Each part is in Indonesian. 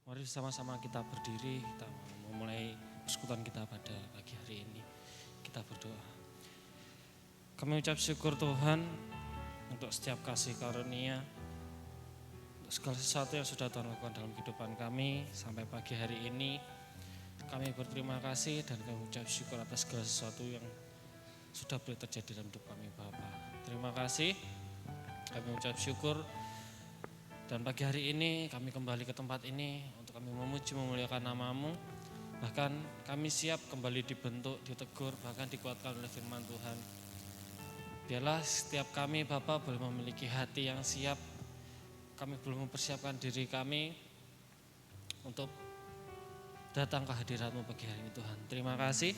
Mari sama-sama kita berdiri, kita memulai persekutuan kita pada pagi hari ini. Kita berdoa. Kami ucap syukur Tuhan untuk setiap kasih karunia, untuk segala sesuatu yang sudah Tuhan lakukan dalam kehidupan kami sampai pagi hari ini. Kami berterima kasih dan kami ucap syukur atas segala sesuatu yang sudah boleh terjadi dalam hidup kami Bapa. Terima kasih, kami ucap syukur. Dan pagi hari ini kami kembali ke tempat ini untuk kami memuji memuliakan nama-Mu. Bahkan kami siap kembali dibentuk, ditegur, bahkan dikuatkan oleh firman Tuhan. Biarlah setiap kami Bapa boleh memiliki hati yang siap. Kami belum mempersiapkan diri kami untuk datang ke hadirat-Mu pagi hari ini Tuhan. Terima kasih.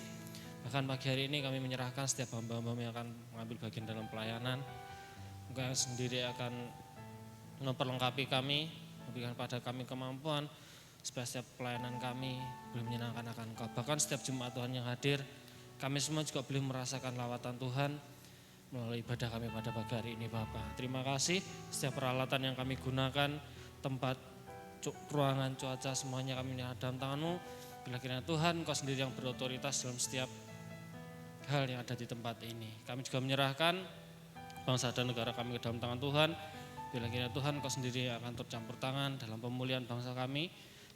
Bahkan pagi hari ini kami menyerahkan setiap hamba-hamba-Mu yang akan mengambil bagian dalam pelayanan. Engkau sendiri akan memperlengkapi kami, memberikan pada kami kemampuan supaya setiap pelayanan kami boleh menyenangkan akan Engkau. Bahkan setiap jemaat Tuhan yang hadir, kami semua juga boleh merasakan lawatan Tuhan melalui ibadah kami pada pagi hari ini Bapak. Terima kasih, setiap peralatan yang kami gunakan, tempat, ruangan, cuaca, semuanya kami menyerahkan dalam tangan-Mu. Bila kiranya Tuhan, Engkau sendiri yang berotoritas dalam setiap hal yang ada di tempat ini. Kami juga menyerahkan bangsa dan negara kami ke dalam tangan Tuhan. Bila kiranya Tuhan, Kau sendiri akan tercampur tangan dalam pemulihan bangsa kami.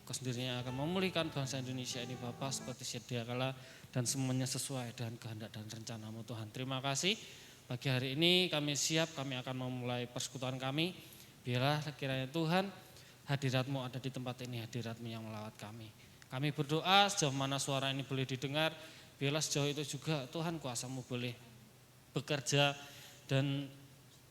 Kau sendiri yang akan memulihkan bangsa Indonesia ini Bapa seperti sedia kala dan semuanya sesuai dengan kehendak dan rencana-Mu Tuhan. Terima kasih. Pagi hari ini kami siap, kami akan memulai persekutuan kami. Biarlah kiranya Tuhan, hadirat-Mu ada di tempat ini, hadirat-Mu yang melawat kami. Kami berdoa sejauh mana suara ini boleh didengar. Biarlah sejauh itu juga Tuhan kuasa-Mu boleh bekerja dan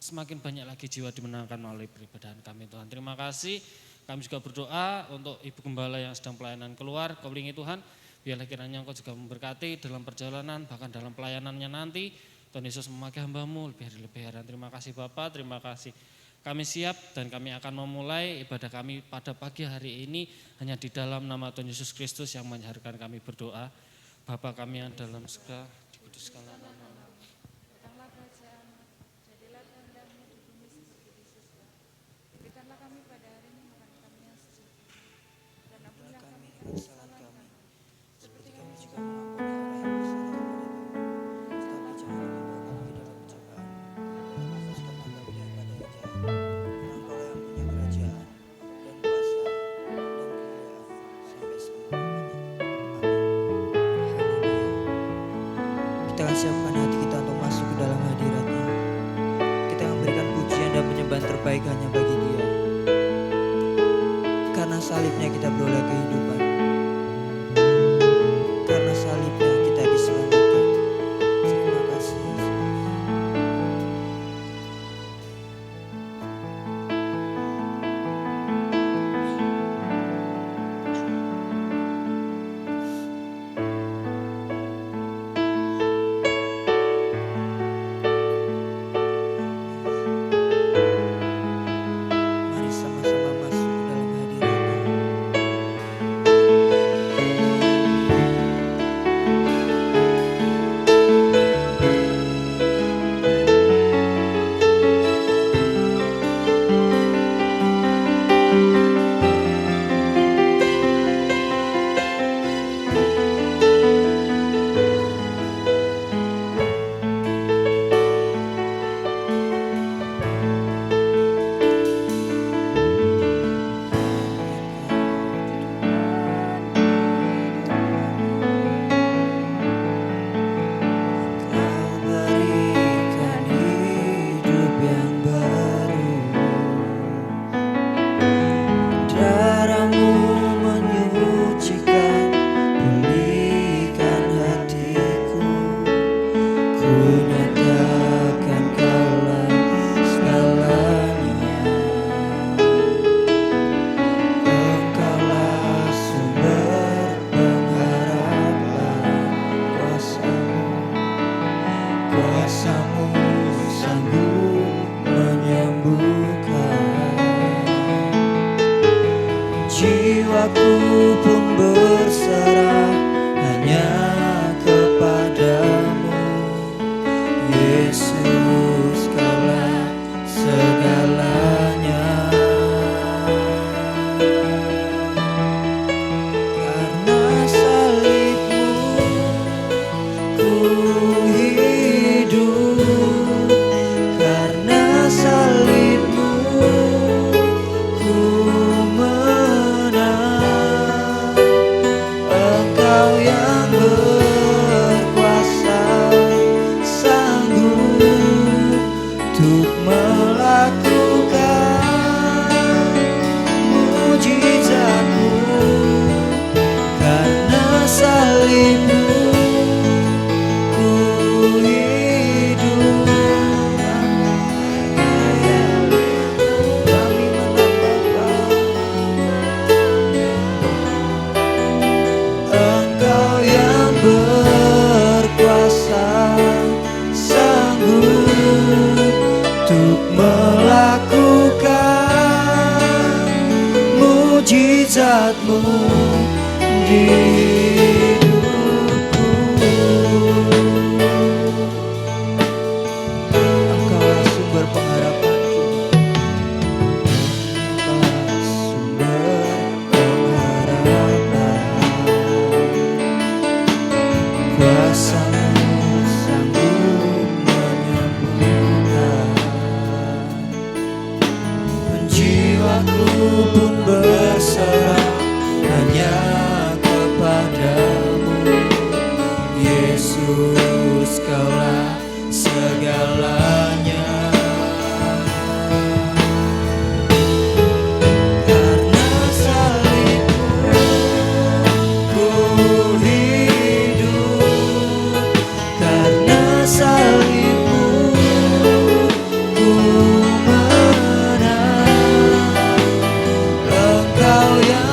semakin banyak lagi jiwa dimenangkan melalui peribadahan kami Tuhan. Terima kasih. Kami juga berdoa untuk Ibu Gembala yang sedang pelayanan keluar. Kau lindungi Tuhan. Biarlah kiranya Engkau juga memberkati dalam perjalanan, bahkan dalam pelayanannya nanti. Tuhan Yesus memakai hamba-Mu lebih dari lebihan. Terima kasih Bapak, terima kasih. Kami siap dan kami akan memulai ibadah kami pada pagi hari ini hanya di dalam nama Tuhan Yesus Kristus yang menyadarkan kami berdoa. Bapa kami yang dalam surga, dikuduskanlah nama-Mu. Siapkan hati kita untuk masuk ke dalam hadirat-Nya. Kita yang memberikan pujian dan penyembahan terbaik hanya bagi Dia. Karena salibnya kita beroleh kehidupan. Karena salibnya kita diselamatkan. Terima kasih Yesus. Jiwaku pun berserah hanya kepadamu, Yesus, Kaulah segalanya. untuk melakukan mujizatmu. Karena salibmu ku hidup. Kami menambahkan Engkau yang berkuasa, sanggup untuk melakukan mujizatmu di hidupku. Engkaulah sumber pengharapanku, Engkaulah sumber pengharapan. Kuasa-Mu sanggup menyembuhkan. Jiwaku pun berserah hanya kepadamu. Yesus, Kaulah segalanya. Karena salibmu ku hidup. Karena salibmu ku menang. Engkau yang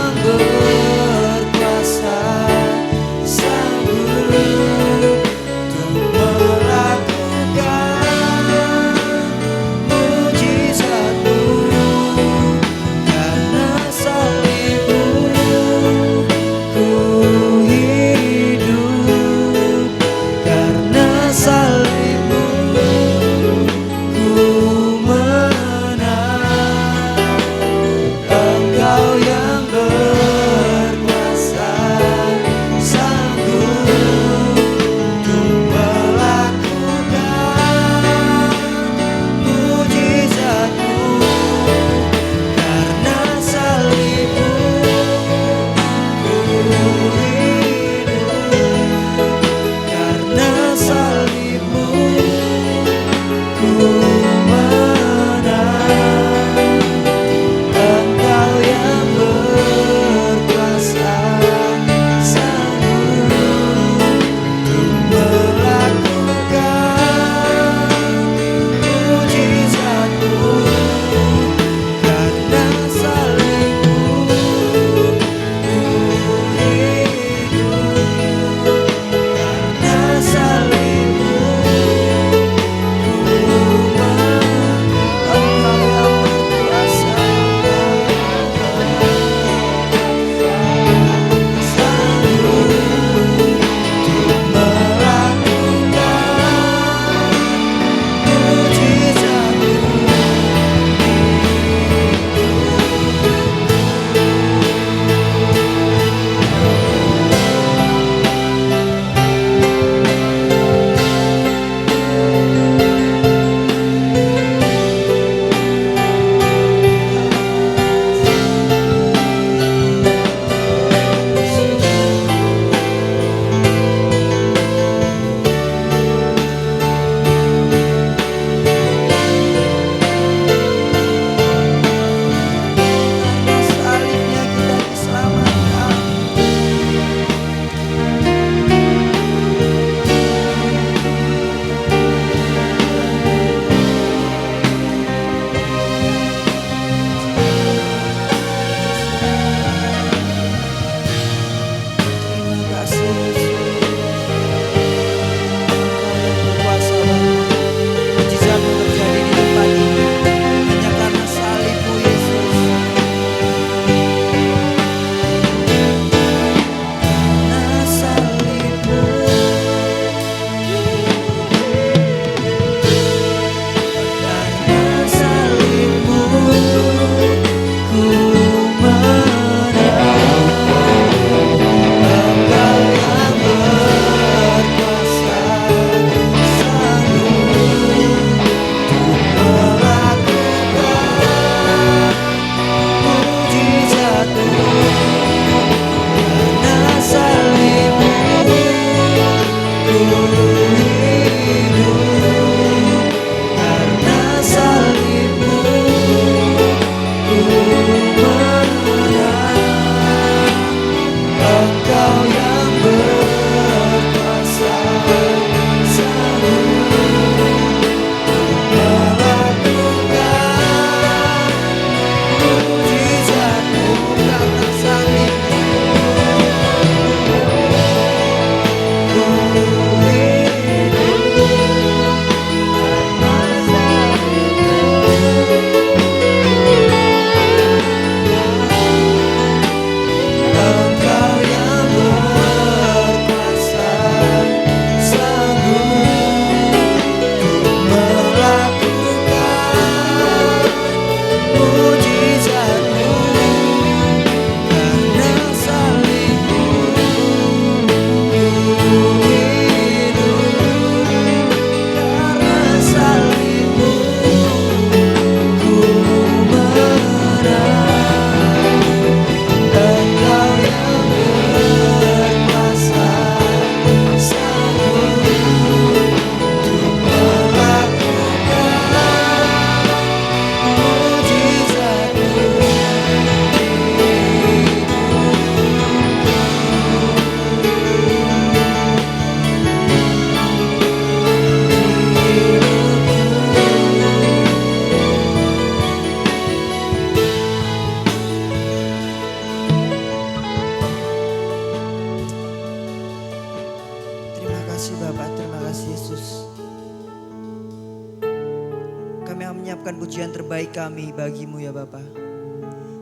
menyiapkan pujian terbaik kami bagimu ya Bapa.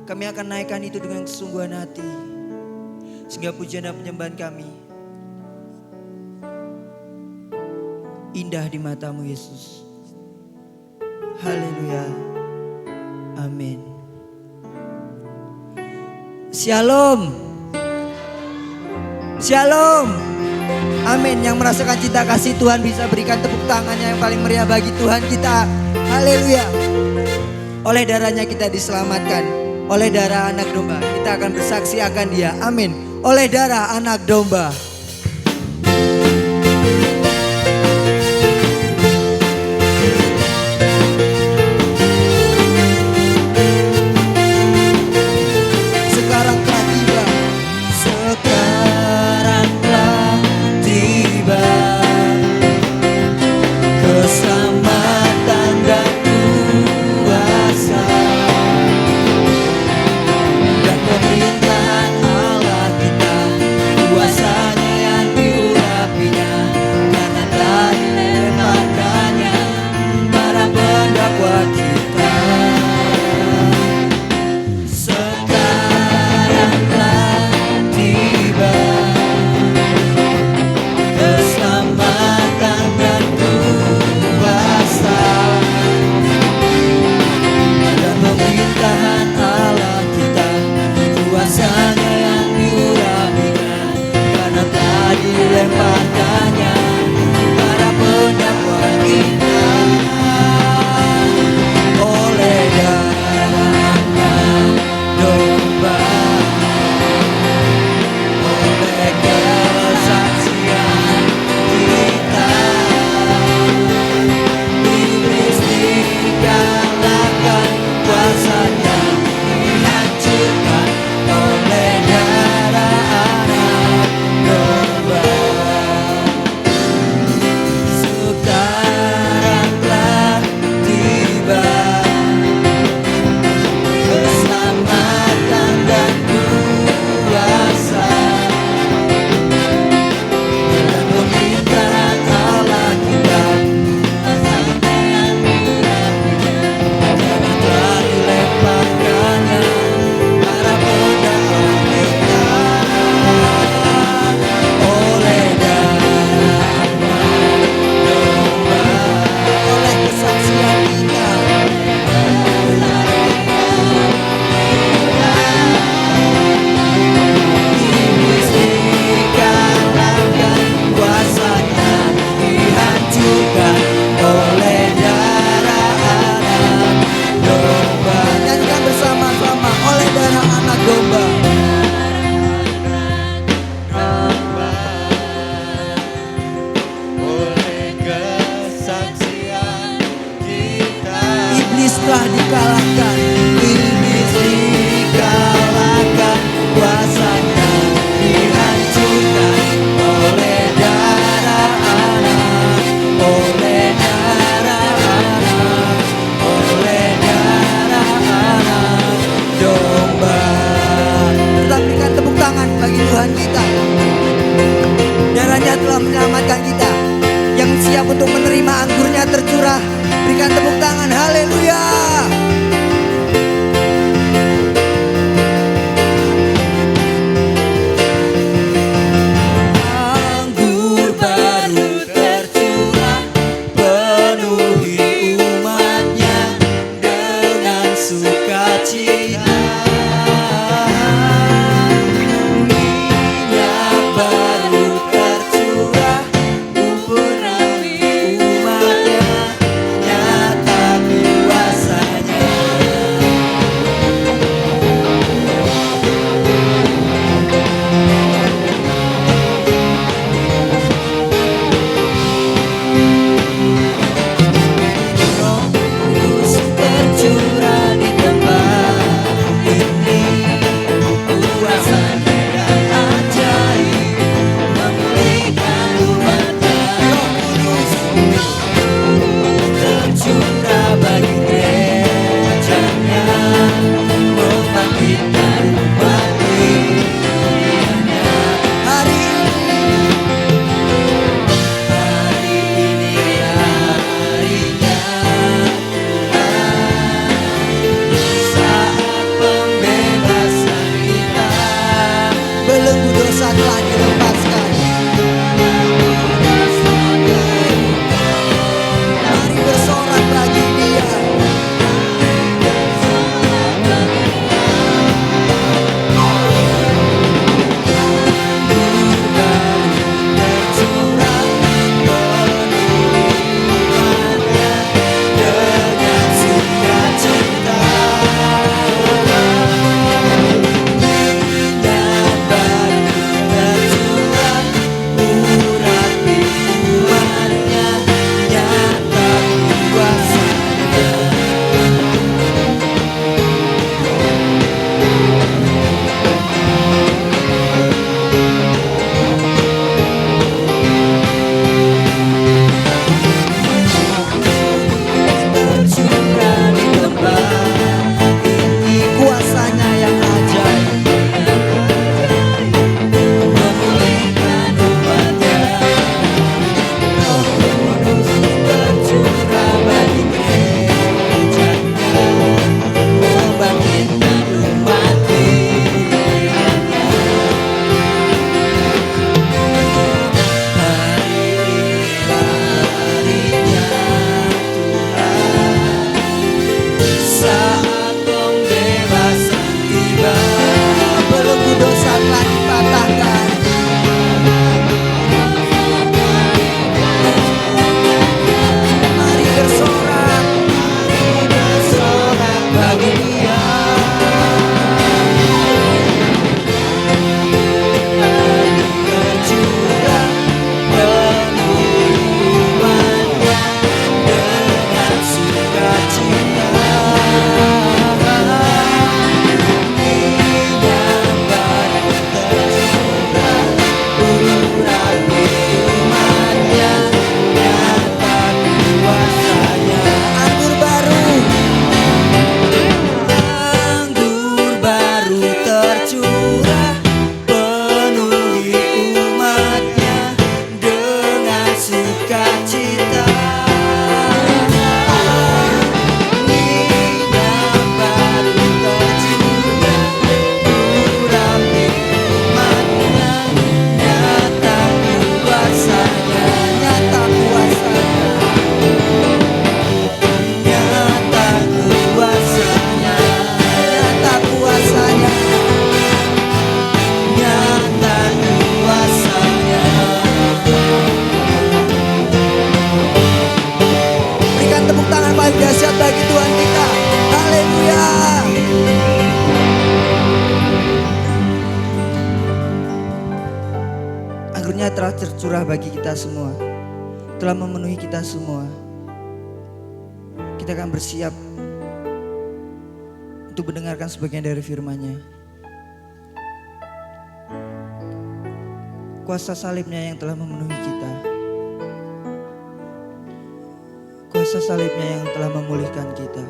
Kami akan naikkan itu dengan kesungguhan hati. Sehingga pujian dan penyembahan kami indah di matamu Yesus. Haleluya. Amin. Shalom. Shalom. Amin. Yang merasakan cinta kasih Tuhan bisa berikan tepuk tangannya yang paling meriah bagi Tuhan kita. Haleluya. Oleh darahnya kita diselamatkan. Oleh darah anak domba kita akan bersaksi akan dia. Amin. Oleh darah anak domba. telah tercurah bagi kita semua, telah memenuhi kita semua. Kita akan bersiap untuk mendengarkan sebagian dari firman-Nya. Kuasa salibnya yang telah memenuhi kita. Kuasa salibnya yang telah memulihkan kita.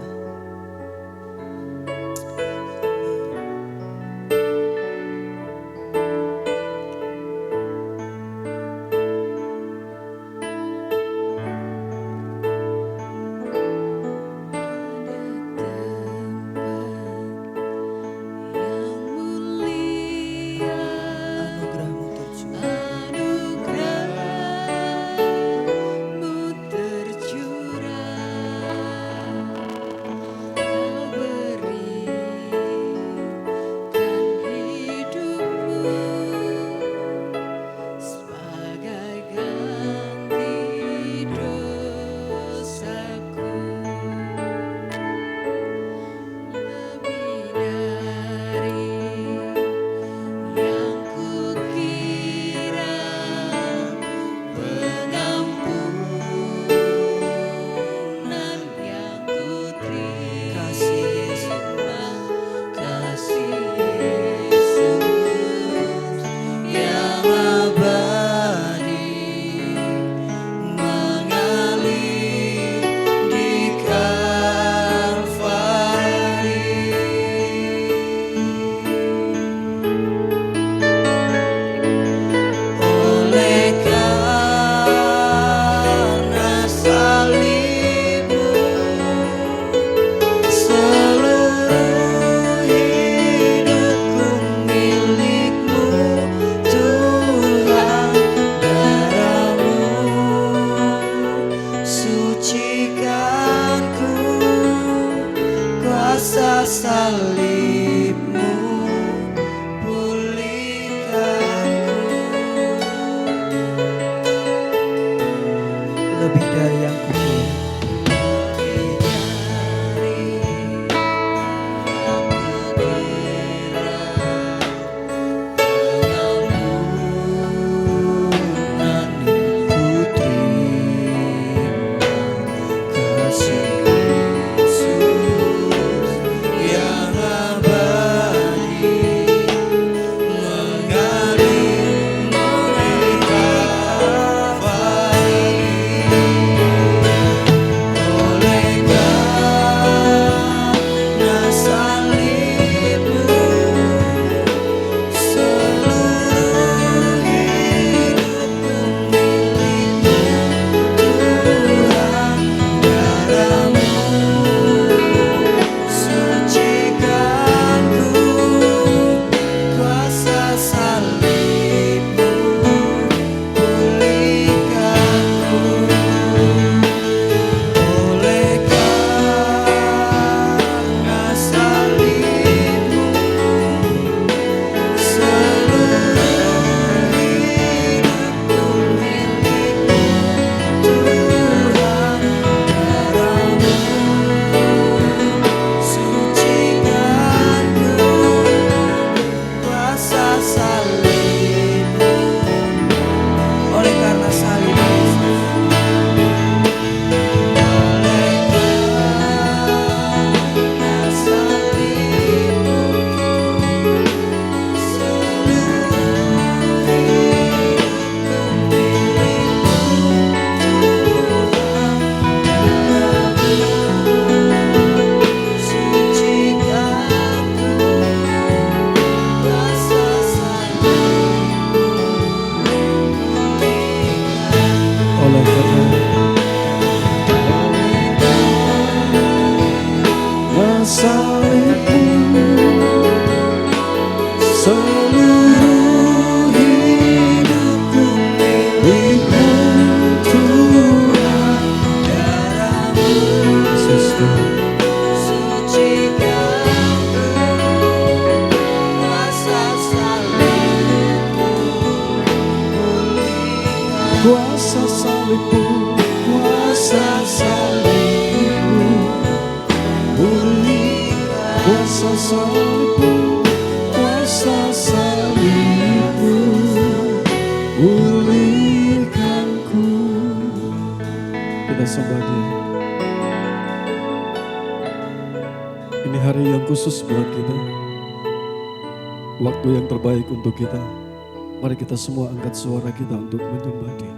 Salibmu pulihkanku, lebih dari yang kupunya. Kuasa salibmu, kuasa salibmu, pulihkan. Kuasa salibmu, kuasa salibmu, pulihkan. sembah Dia. Ini hari yang khusus buat kita. Waktu yang terbaik untuk kita. Mari kita semua angkat suara kita untuk menyembah Dia.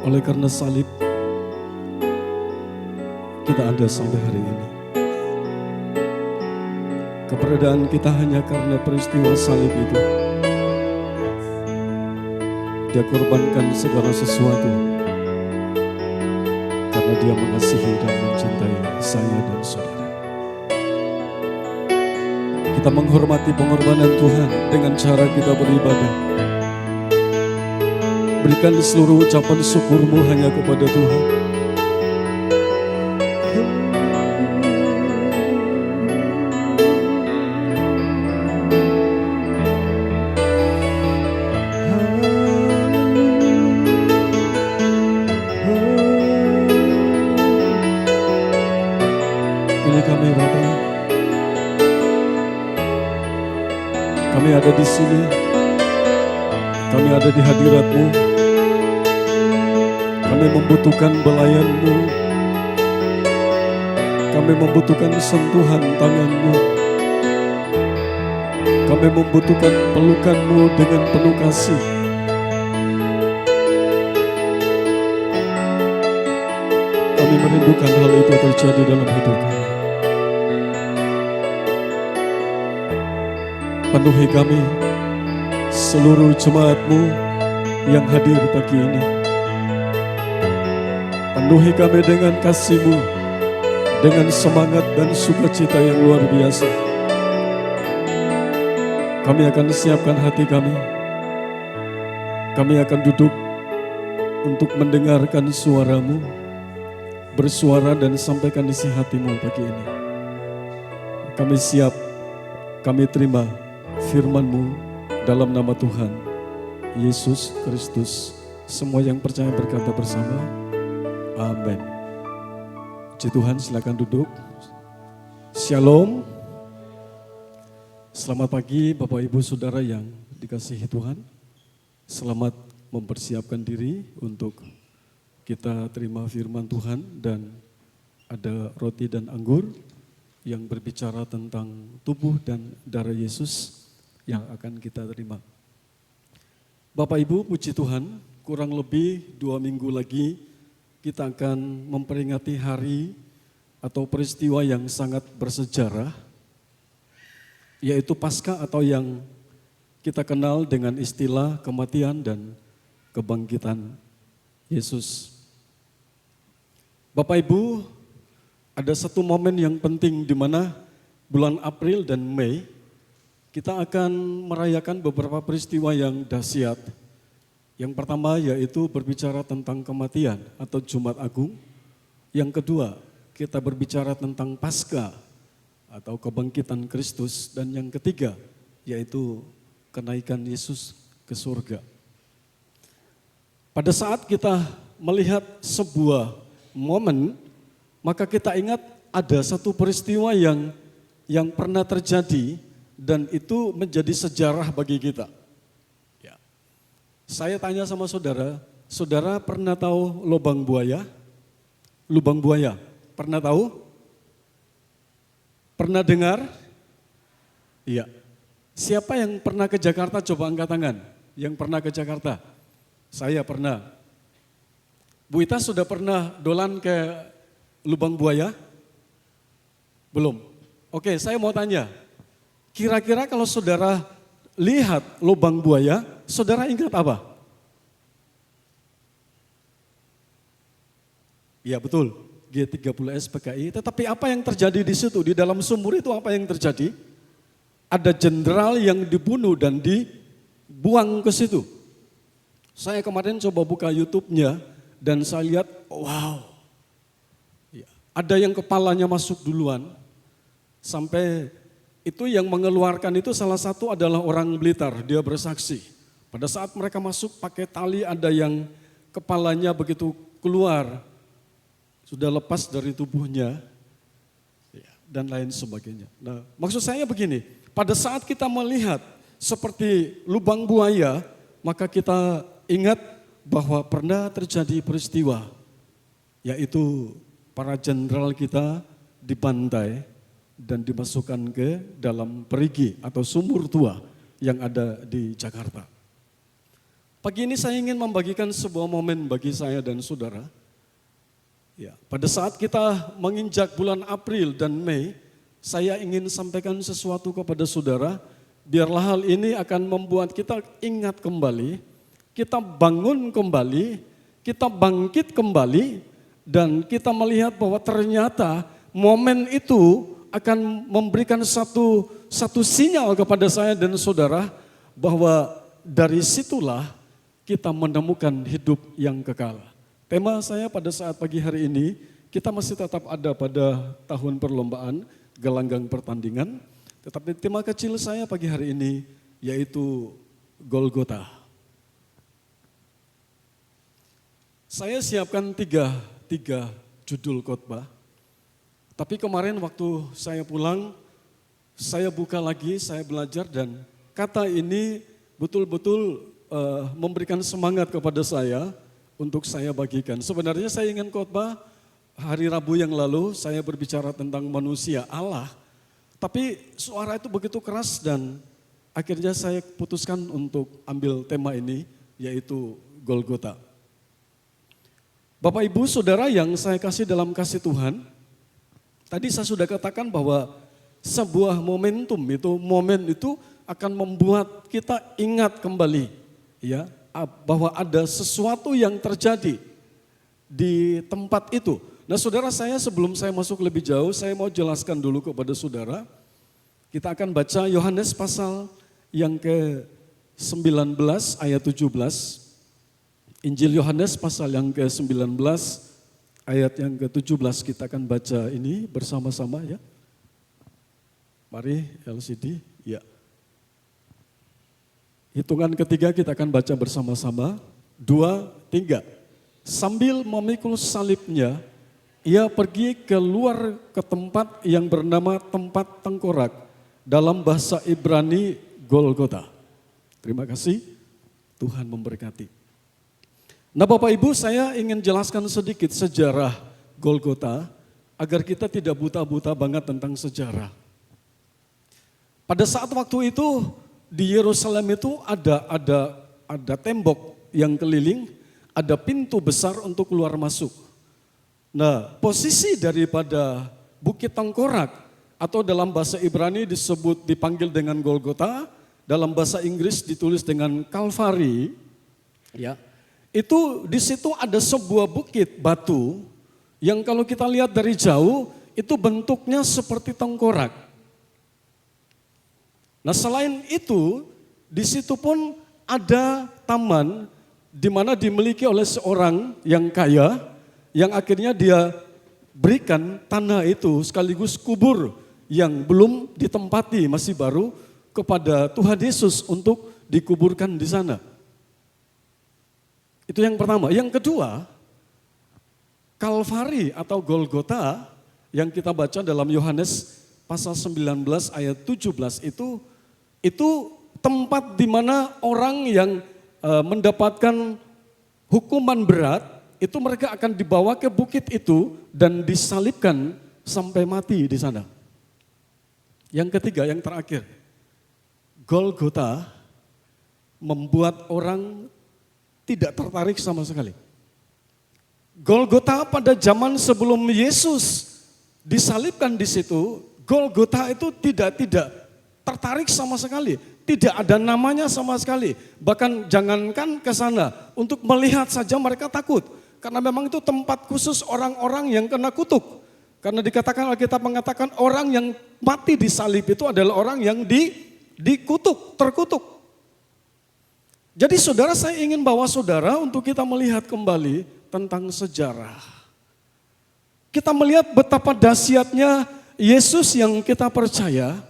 Oleh karena salib, kita ada sampai hari ini. Keberadaan kita hanya karena peristiwa salib itu. Dia korbankan segala sesuatu karena Dia mengasihi dan mencintai saya dan saudara. Kita menghormati pengorbanan Tuhan dengan cara kita beribadah. Berikan seluruh ucapan syukurmu hanya kepada Tuhan. Ini kami Bapa. Kami ada di sini. Kami ada di hadirat-Mu. Kami membutuhkan belayan-Mu. Kami membutuhkan sentuhan tangan-Mu. Kami membutuhkan pelukan-Mu dengan penuh kasih. Kami merindukan hal itu terjadi dalam hidup kami. Penuhi kami, seluruh jemaat-Mu yang hadir pagi ini. Penuhi kami dengan kasih-Mu, dengan semangat dan sukacita yang luar biasa. Kami akan siapkan hati kami. Kami akan duduk untuk mendengarkan suara-Mu, bersuara dan sampaikan isi hati-Mu pagi ini. Kami siap, kami terima firman-Mu dalam nama Tuhan Yesus Kristus. Semua yang percaya berkata bersama, amin. Puji Tuhan, silakan duduk. Shalom. Selamat pagi Bapak Ibu Saudara yang dikasihi Tuhan. Selamat mempersiapkan diri untuk kita terima firman Tuhan, dan ada roti dan anggur yang berbicara tentang tubuh dan darah Yesus yang akan kita terima. Bapak Ibu, puji Tuhan, kurang lebih 2 minggu lagi kita akan memperingati hari atau peristiwa yang sangat bersejarah, yaitu Paskah atau yang kita kenal dengan istilah kematian dan kebangkitan Yesus. Bapak Ibu, ada satu momen yang penting di mana bulan April dan Mei kita akan merayakan beberapa peristiwa yang dahsyat. Yang pertama yaitu berbicara tentang kematian atau Jumat Agung. Yang kedua, kita berbicara tentang Paskah atau kebangkitan Kristus. Dan yang ketiga yaitu kenaikan Yesus ke surga. Pada saat kita melihat sebuah momen, maka kita ingat ada satu peristiwa yang pernah terjadi dan itu menjadi sejarah bagi kita. Ya. Saya tanya sama saudara, saudara pernah tahu lubang buaya? Lubang buaya, pernah tahu? Pernah dengar? Iya. Siapa yang pernah ke Jakarta? Coba angkat tangan. Yang pernah ke Jakarta? Saya pernah. Bu Ita sudah pernah dolan ke lubang buaya? Belum. Oke, saya mau tanya. Kira-kira kalau saudara lihat lubang buaya, saudara ingat apa? Ya betul, G30S PKI. Tetapi apa yang terjadi di situ? Di dalam sumur itu apa yang terjadi? Ada jenderal yang dibunuh dan dibuang ke situ. Saya kemarin coba buka YouTube-nya dan saya lihat, wow. Ada yang kepalanya masuk duluan, sampai itu yang mengeluarkan itu salah satu adalah orang Blitar, dia bersaksi. Pada saat mereka masuk pakai tali, ada yang kepalanya begitu keluar, sudah lepas dari tubuhnya, dan lain sebagainya. Nah, maksud saya begini, pada saat kita melihat seperti lubang buaya, maka kita ingat bahwa pernah terjadi peristiwa, yaitu para jenderal kita dibantai dan dimasukkan ke dalam perigi atau sumur tua yang ada di Jakarta. Pagi ini saya ingin membagikan sebuah momen bagi saya dan saudara. Ya, pada saat kita menginjak bulan April dan Mei, saya ingin sampaikan sesuatu kepada saudara, biarlah hal ini akan membuat kita ingat kembali, kita bangun kembali, kita bangkit kembali, dan kita melihat bahwa ternyata momen itu akan memberikan satu sinyal kepada saya dan saudara, bahwa dari situlah kita menemukan hidup yang kekal. Tema saya pada saat pagi hari ini, kita masih tetap ada pada tahun perlombaan, gelanggang pertandingan. Tetapi tema kecil saya pagi hari ini yaitu Golgota. Saya siapkan tiga judul khotbah. Tapi kemarin waktu saya pulang, saya buka lagi, saya belajar dan kata ini betul-betul memberikan semangat kepada saya untuk saya bagikan. Sebenarnya saya ingin khotbah hari Rabu yang lalu, saya berbicara tentang manusia Allah. Tapi suara itu begitu keras dan akhirnya saya putuskan untuk ambil tema ini, yaitu Golgota. Bapak Ibu Saudara yang saya kasih dalam kasih Tuhan, tadi saya sudah katakan bahwa sebuah momen itu akan membuat kita ingat kembali, ya, bahwa ada sesuatu yang terjadi di tempat itu. Nah saudara, saya sebelum saya masuk lebih jauh, saya mau jelaskan dulu kepada saudara. Kita akan baca Yohanes pasal yang ke-19 ayat 17. Injil Yohanes pasal yang ke-19 ayat yang ke-17 kita akan baca ini bersama-sama ya. Mari LCD, ya. Hitungan ketiga kita akan baca bersama-sama. 2, 3. Sambil memikul salibnya, ia pergi keluar ke tempat yang bernama tempat tengkorak. Dalam bahasa Ibrani Golgota. Terima kasih, Tuhan memberkati. Nah Bapak Ibu, saya ingin jelaskan sedikit sejarah Golgota agar kita tidak buta-buta banget tentang sejarah. Pada saat waktu itu di Yerusalem itu ada tembok yang keliling, ada pintu besar untuk keluar masuk. Nah, posisi daripada Bukit Tengkorak atau dalam bahasa Ibrani dipanggil dengan Golgota, dalam bahasa Inggris ditulis dengan Kalvari, ya. Itu di situ ada sebuah bukit batu yang kalau kita lihat dari jauh itu bentuknya seperti tengkorak. Nah, selain itu di situ pun ada taman di mana dimiliki oleh seorang yang kaya yang akhirnya dia berikan tanah itu sekaligus kubur yang belum ditempati masih baru kepada Tuhan Yesus untuk dikuburkan di sana. Itu yang pertama. Yang kedua, Kalvari atau Golgota yang kita baca dalam Yohanes pasal 19 ayat 17 itu tempat di mana orang yang mendapatkan hukuman berat itu mereka akan dibawa ke bukit itu dan disalibkan sampai mati di sana. Yang ketiga, yang terakhir, Golgota membuat orang tidak tertarik sama sekali. Golgota pada zaman sebelum Yesus disalibkan di situ, Golgota itu tidak tertarik sama sekali. Tidak ada namanya sama sekali. Bahkan jangankan ke sana, untuk melihat saja mereka takut. Karena memang itu tempat khusus orang-orang yang kena kutuk. Karena dikatakan Alkitab mengatakan orang yang mati di salib itu adalah orang yang dikutuk, terkutuk. Jadi saudara, saya ingin bawa saudara untuk kita melihat kembali tentang sejarah. Kita melihat betapa dahsyatnya Yesus yang kita percaya,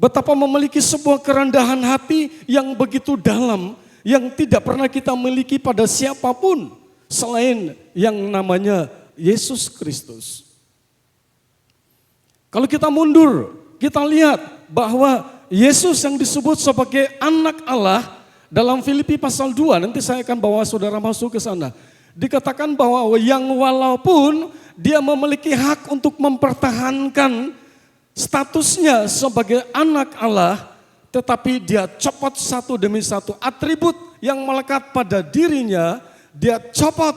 betapa memiliki sebuah kerendahan hati yang begitu dalam, yang tidak pernah kita miliki pada siapapun selain yang namanya Yesus Kristus. Kalau kita mundur, kita lihat bahwa Yesus yang disebut sebagai anak Allah Dalam Filipi pasal 2, nanti saya akan bawa saudara masuk ke sana. Dikatakan bahwa yang walaupun dia memiliki hak untuk mempertahankan statusnya sebagai anak Allah, tetapi dia copot satu demi satu atribut yang melekat pada dirinya, dia copot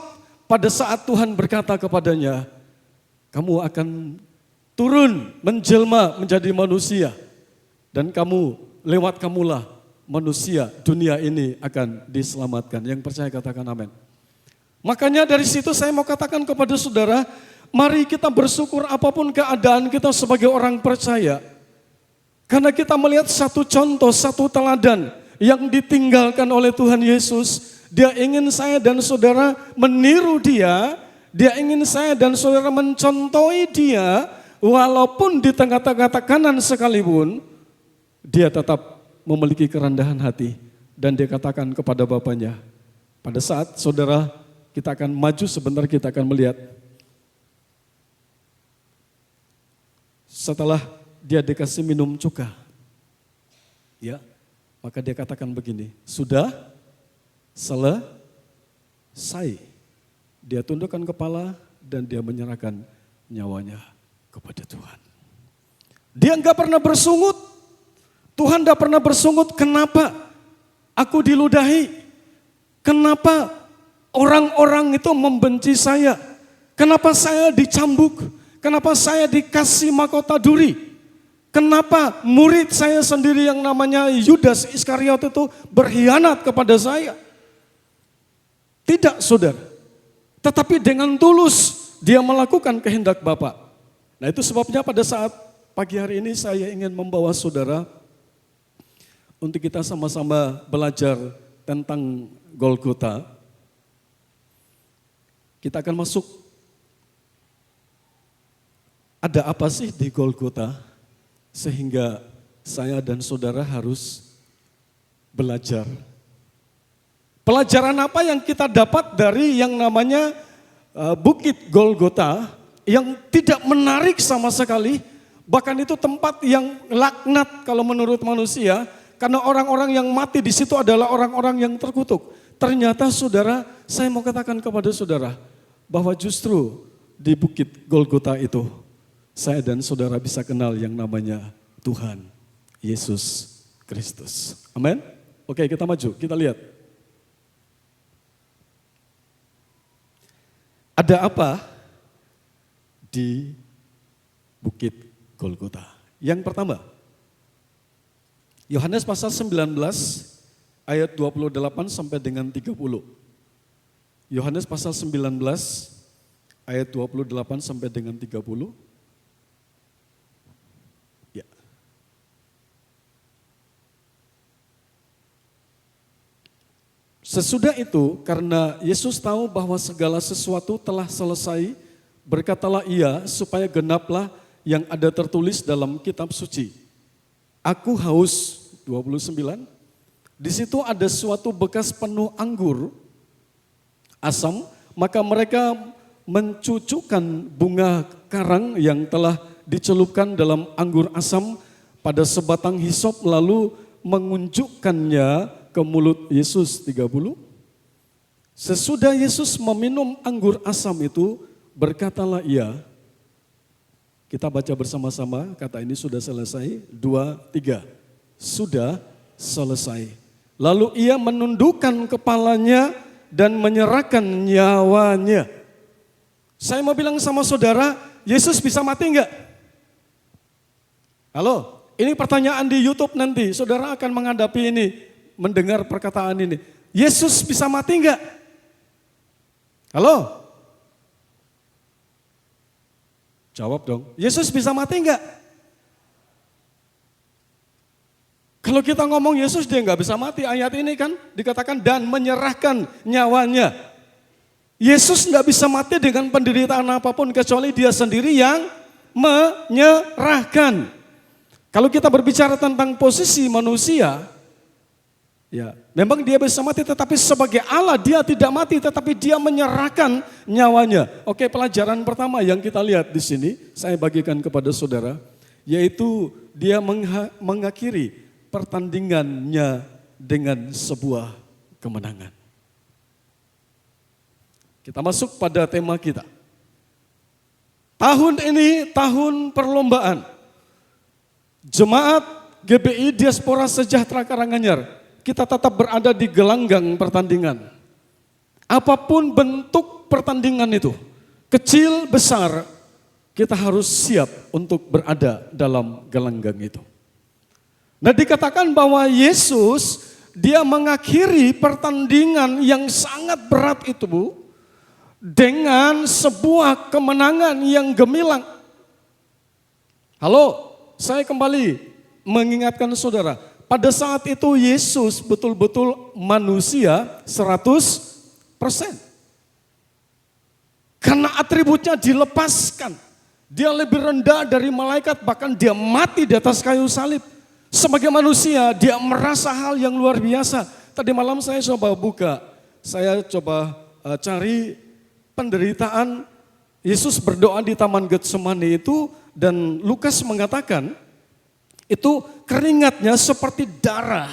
pada saat Tuhan berkata kepadanya, kamu akan turun menjelma menjadi manusia dan lewat kamulah manusia dunia ini akan diselamatkan. Yang percaya katakan amin. Makanya dari situ saya mau katakan kepada saudara, mari kita bersyukur apapun keadaan kita sebagai orang percaya. Karena kita melihat satu contoh, satu teladan yang ditinggalkan oleh Tuhan Yesus. Dia ingin saya dan saudara meniru dia, dia ingin saya dan saudara mencontohi dia, walaupun di tengah-tengah tekanan sekalipun, dia tetap memiliki kerendahan hati. Dan dia katakan kepada bapaknya, pada saat saudara kita akan maju sebentar, kita akan melihat. Setelah dia dikasih minum cuka, ya, maka dia katakan begini, sudah selesai. Dia tundukkan kepala dan dia menyerahkan nyawanya kepada Tuhan. Dia enggak pernah bersungut. Tuhan enggak pernah bersungut, kenapa aku diludahi? Kenapa orang-orang itu membenci saya? Kenapa saya dicambuk? Kenapa saya dikasih mahkota duri? Kenapa murid saya sendiri yang namanya Yudas Iskariot itu berkhianat kepada saya? Tidak, saudara. Tetapi dengan tulus dia melakukan kehendak Bapa. Nah, itu sebabnya pada saat pagi hari ini saya ingin membawa saudara untuk kita sama-sama belajar tentang Golgota. Kita akan masuk. Ada apa sih di Golgota sehingga saya dan saudara harus belajar? Pelajaran apa yang kita dapat dari yang namanya Bukit Golgota yang tidak menarik sama sekali, bahkan itu tempat yang laknat kalau menurut manusia, karena orang-orang yang mati di situ adalah orang-orang yang terkutuk. Ternyata saudara, saya mau katakan kepada saudara bahwa justru di Bukit Golgota itu saya dan saudara bisa kenal yang namanya Tuhan Yesus Kristus. Amin. Oke, kita maju, kita lihat. Ada apa di Bukit Golgota? Yang pertama, Yohanes pasal 19 ayat 28 sampai dengan 30. Yohanes pasal 19 ayat 28 sampai dengan 30. Ya. Sesudah itu, karena Yesus tahu bahwa segala sesuatu telah selesai, berkatalah ia supaya genaplah yang ada tertulis dalam kitab suci. Aku haus, 29. Di situ ada suatu bekas penuh anggur asam, maka mereka mencucukkan bunga karang yang telah dicelupkan dalam anggur asam pada sebatang hisop, lalu mengunjukkannya ke mulut Yesus. 30. Sesudah Yesus meminum anggur asam itu, berkatalah ia, kita baca bersama-sama, kata ini sudah selesai, 2, 3, sudah selesai. Lalu ia menundukkan kepalanya dan menyerahkan nyawanya. Saya mau bilang sama saudara, Yesus bisa mati enggak? Halo, ini pertanyaan di YouTube nanti, saudara akan menghadapi ini, mendengar perkataan ini. Yesus bisa mati enggak? Halo? Jawab dong, Yesus bisa mati enggak? Kalau kita ngomong Yesus dia enggak bisa mati, ayat ini kan dikatakan dan menyerahkan nyawanya. Yesus enggak bisa mati dengan penderitaan apapun kecuali dia sendiri yang menyerahkan. Kalau kita berbicara tentang posisi manusia, ya, memang dia bisa mati, tetapi sebagai Allah dia tidak mati, tetapi dia menyerahkan nyawanya. Oke, pelajaran pertama yang kita lihat di sini, saya bagikan kepada saudara, yaitu dia mengakhiri pertandingannya dengan sebuah kemenangan. Kita masuk pada tema kita. Tahun ini tahun perlombaan. Jemaat GBI Diaspora Sejahtera Karanganyar, kita tetap berada di gelanggang pertandingan. Apapun bentuk pertandingan itu, kecil, besar, kita harus siap untuk berada dalam gelanggang itu. Nah, dikatakan bahwa Yesus, dia mengakhiri pertandingan yang sangat berat itu, Bu, dengan sebuah kemenangan yang gemilang. Halo, saya kembali mengingatkan saudara, pada saat itu Yesus betul-betul manusia 100%. Karena atributnya dilepaskan, dia lebih rendah dari malaikat, bahkan dia mati di atas kayu salib. Sebagai manusia, dia merasa hal yang luar biasa. Tadi malam saya coba buka, saya coba cari penderitaan Yesus berdoa di Taman Getsemani itu, dan Lukas mengatakan itu keringatnya seperti darah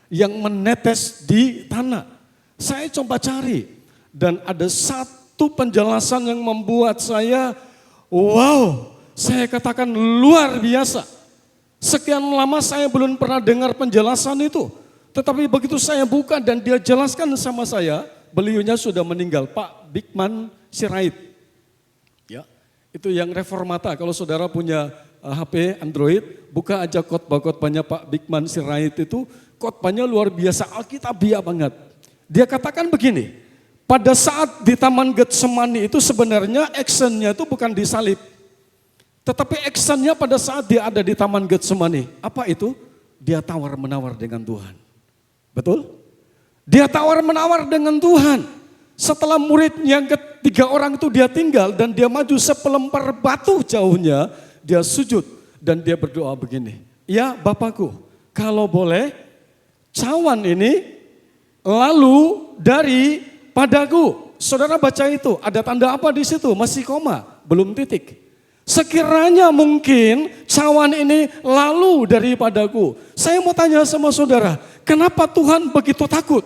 yang menetes di tanah. Saya coba cari dan ada satu penjelasan yang membuat saya wow, saya katakan luar biasa. Sekian lama saya belum pernah dengar penjelasan itu. Tetapi begitu saya buka dan dia jelaskan sama saya, beliaunya sudah meninggal, Pak Bikman Sirait. Ya, itu yang reformata. Kalau saudara punya HP Android, buka aja khotbah-khotbahnya Pak Bikman Sirait itu, khotbahnya luar biasa, alkitabiah banget. Dia katakan begini, pada saat di Taman Getsemani itu sebenarnya actionnya itu bukan disalib. Tetapi actionnya pada saat dia ada di Taman Getsemani, apa itu? Dia tawar-menawar dengan Tuhan. Betul? Dia tawar-menawar dengan Tuhan. Setelah murid yang ketiga orang itu dia tinggal dan dia maju sepelempar batu jauhnya, dia sujud dan dia berdoa begini. Ya Bapakku, kalau boleh cawan ini lalu padaku. Saudara baca itu, ada tanda apa di situ? Masih koma, belum titik. Sekiranya mungkin cawan ini lalu daripadaku. Saya mau tanya sama saudara, kenapa Tuhan begitu takut?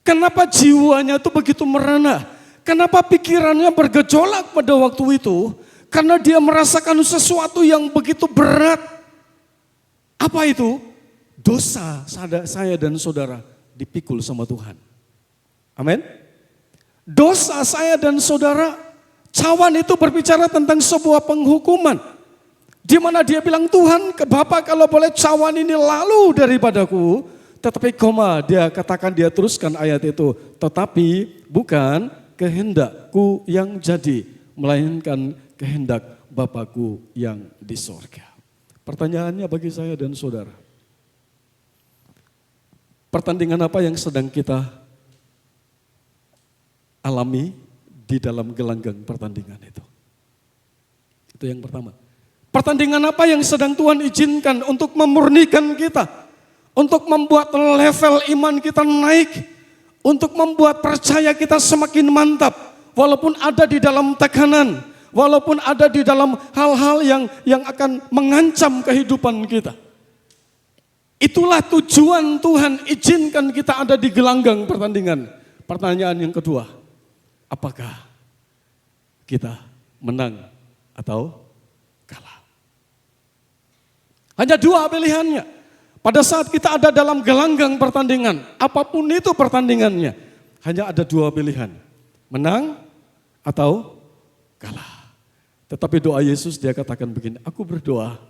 Kenapa jiwanya itu begitu merana? Kenapa pikirannya bergejolak pada waktu itu? Karena dia merasakan sesuatu yang begitu berat. Apa itu? Dosa saya dan saudara dipikul sama Tuhan. Amin. Dosa saya dan saudara, cawan itu berbicara tentang sebuah penghukuman. Di mana dia bilang, Tuhan ke Bapa kalau boleh cawan ini lalu daripadaku. Tetapi dia katakan, dia teruskan ayat itu. Tetapi bukan kehendakku yang jadi, melainkan kehendak Bapakku yang di sorga. Pertanyaannya bagi saya dan saudara, pertandingan apa yang sedang kita alami di dalam gelanggang pertandingan itu? Itu yang pertama. Pertandingan apa yang sedang Tuhan izinkan untuk memurnikan kita? Untuk membuat level iman kita naik, untuk membuat percaya kita semakin mantap, walaupun ada di dalam tekanan, walaupun ada di dalam hal-hal yang akan mengancam kehidupan kita. Itulah tujuan Tuhan izinkan kita ada di gelanggang pertandingan. Pertanyaan yang kedua, apakah kita menang atau kalah? Hanya dua pilihannya. Pada saat kita ada dalam gelanggang pertandingan, apapun itu pertandingannya, hanya ada dua pilihan, menang atau kalah. Tetapi doa Yesus dia katakan begini, aku berdoa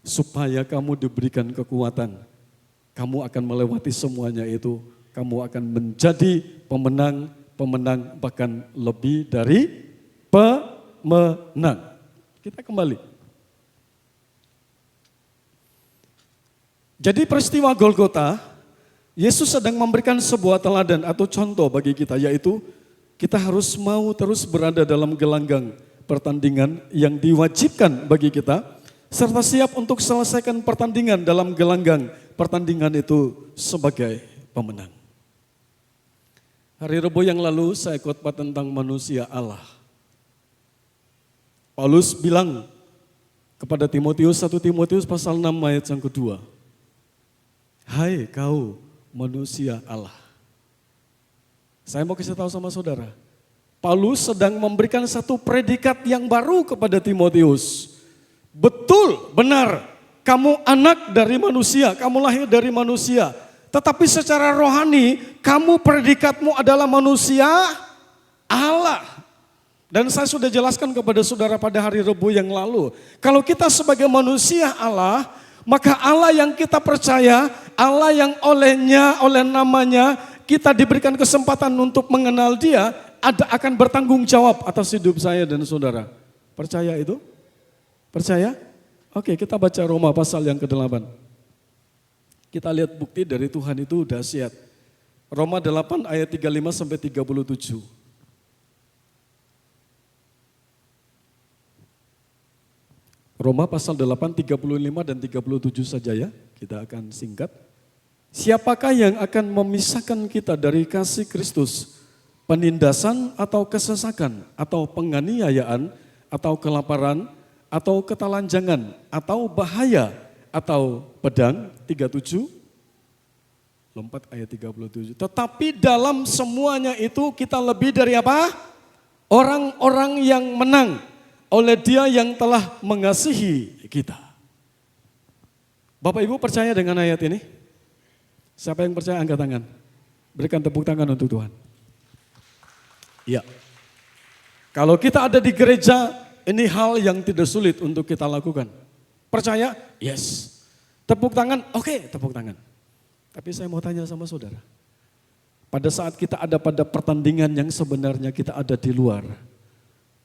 supaya kamu diberikan kekuatan, kamu akan melewati semuanya itu, kamu akan menjadi pemenang, bahkan lebih dari pemenang. Kita kembali. Jadi peristiwa Golgota, Yesus sedang memberikan sebuah teladan atau contoh bagi kita, yaitu kita harus mau terus berada dalam gelanggang pertandingan yang diwajibkan bagi kita, serta siap untuk selesaikan pertandingan dalam gelanggang pertandingan itu sebagai pemenang. Hari Rabu yang lalu saya khotbah tentang manusia Allah. Paulus bilang kepada Timotius, 1 Timotius pasal 6 ayat yang kedua, Hai kau manusia Allah. Saya mau kasih tahu sama saudara. Paulus sedang memberikan satu predikat yang baru kepada Timotius. Betul, benar, kamu anak dari manusia, kamu lahir dari manusia. Tetapi secara rohani, kamu predikatmu adalah manusia Allah. Dan saya sudah jelaskan kepada saudara pada hari Rabu yang lalu. Kalau kita sebagai manusia Allah, maka Allah yang kita percaya, Allah yang oleh namanya, kita diberikan kesempatan untuk mengenal dia, akan bertanggung jawab atas hidup saya dan saudara. Percaya itu? Percaya? Oke, kita baca Roma pasal yang ke-8. Kita lihat bukti dari Tuhan itu dahsyat. Roma 8 ayat 35 sampai 37. Roma pasal 8, 35 dan 37 saja ya, kita akan singkat. Siapakah yang akan memisahkan kita dari kasih Kristus? Penindasan atau kesesakan, atau penganiayaan, atau kelaparan, atau ketelanjangan, atau bahaya, atau pedang, 37, lompat ayat 37. Tetapi dalam semuanya itu kita lebih dari apa? Orang-orang yang menang oleh Dia yang telah mengasihi kita. Bapak Ibu percaya dengan ayat ini? Siapa yang percaya angkat tangan? Berikan tepuk tangan untuk Tuhan. Ya. Kalau kita ada di gereja, ini hal yang tidak sulit untuk kita lakukan. Percaya? Yes. Tepuk tangan? Oke, tepuk tangan. Tapi saya mau tanya sama saudara. Pada saat kita ada pada pertandingan yang sebenarnya kita ada di luar.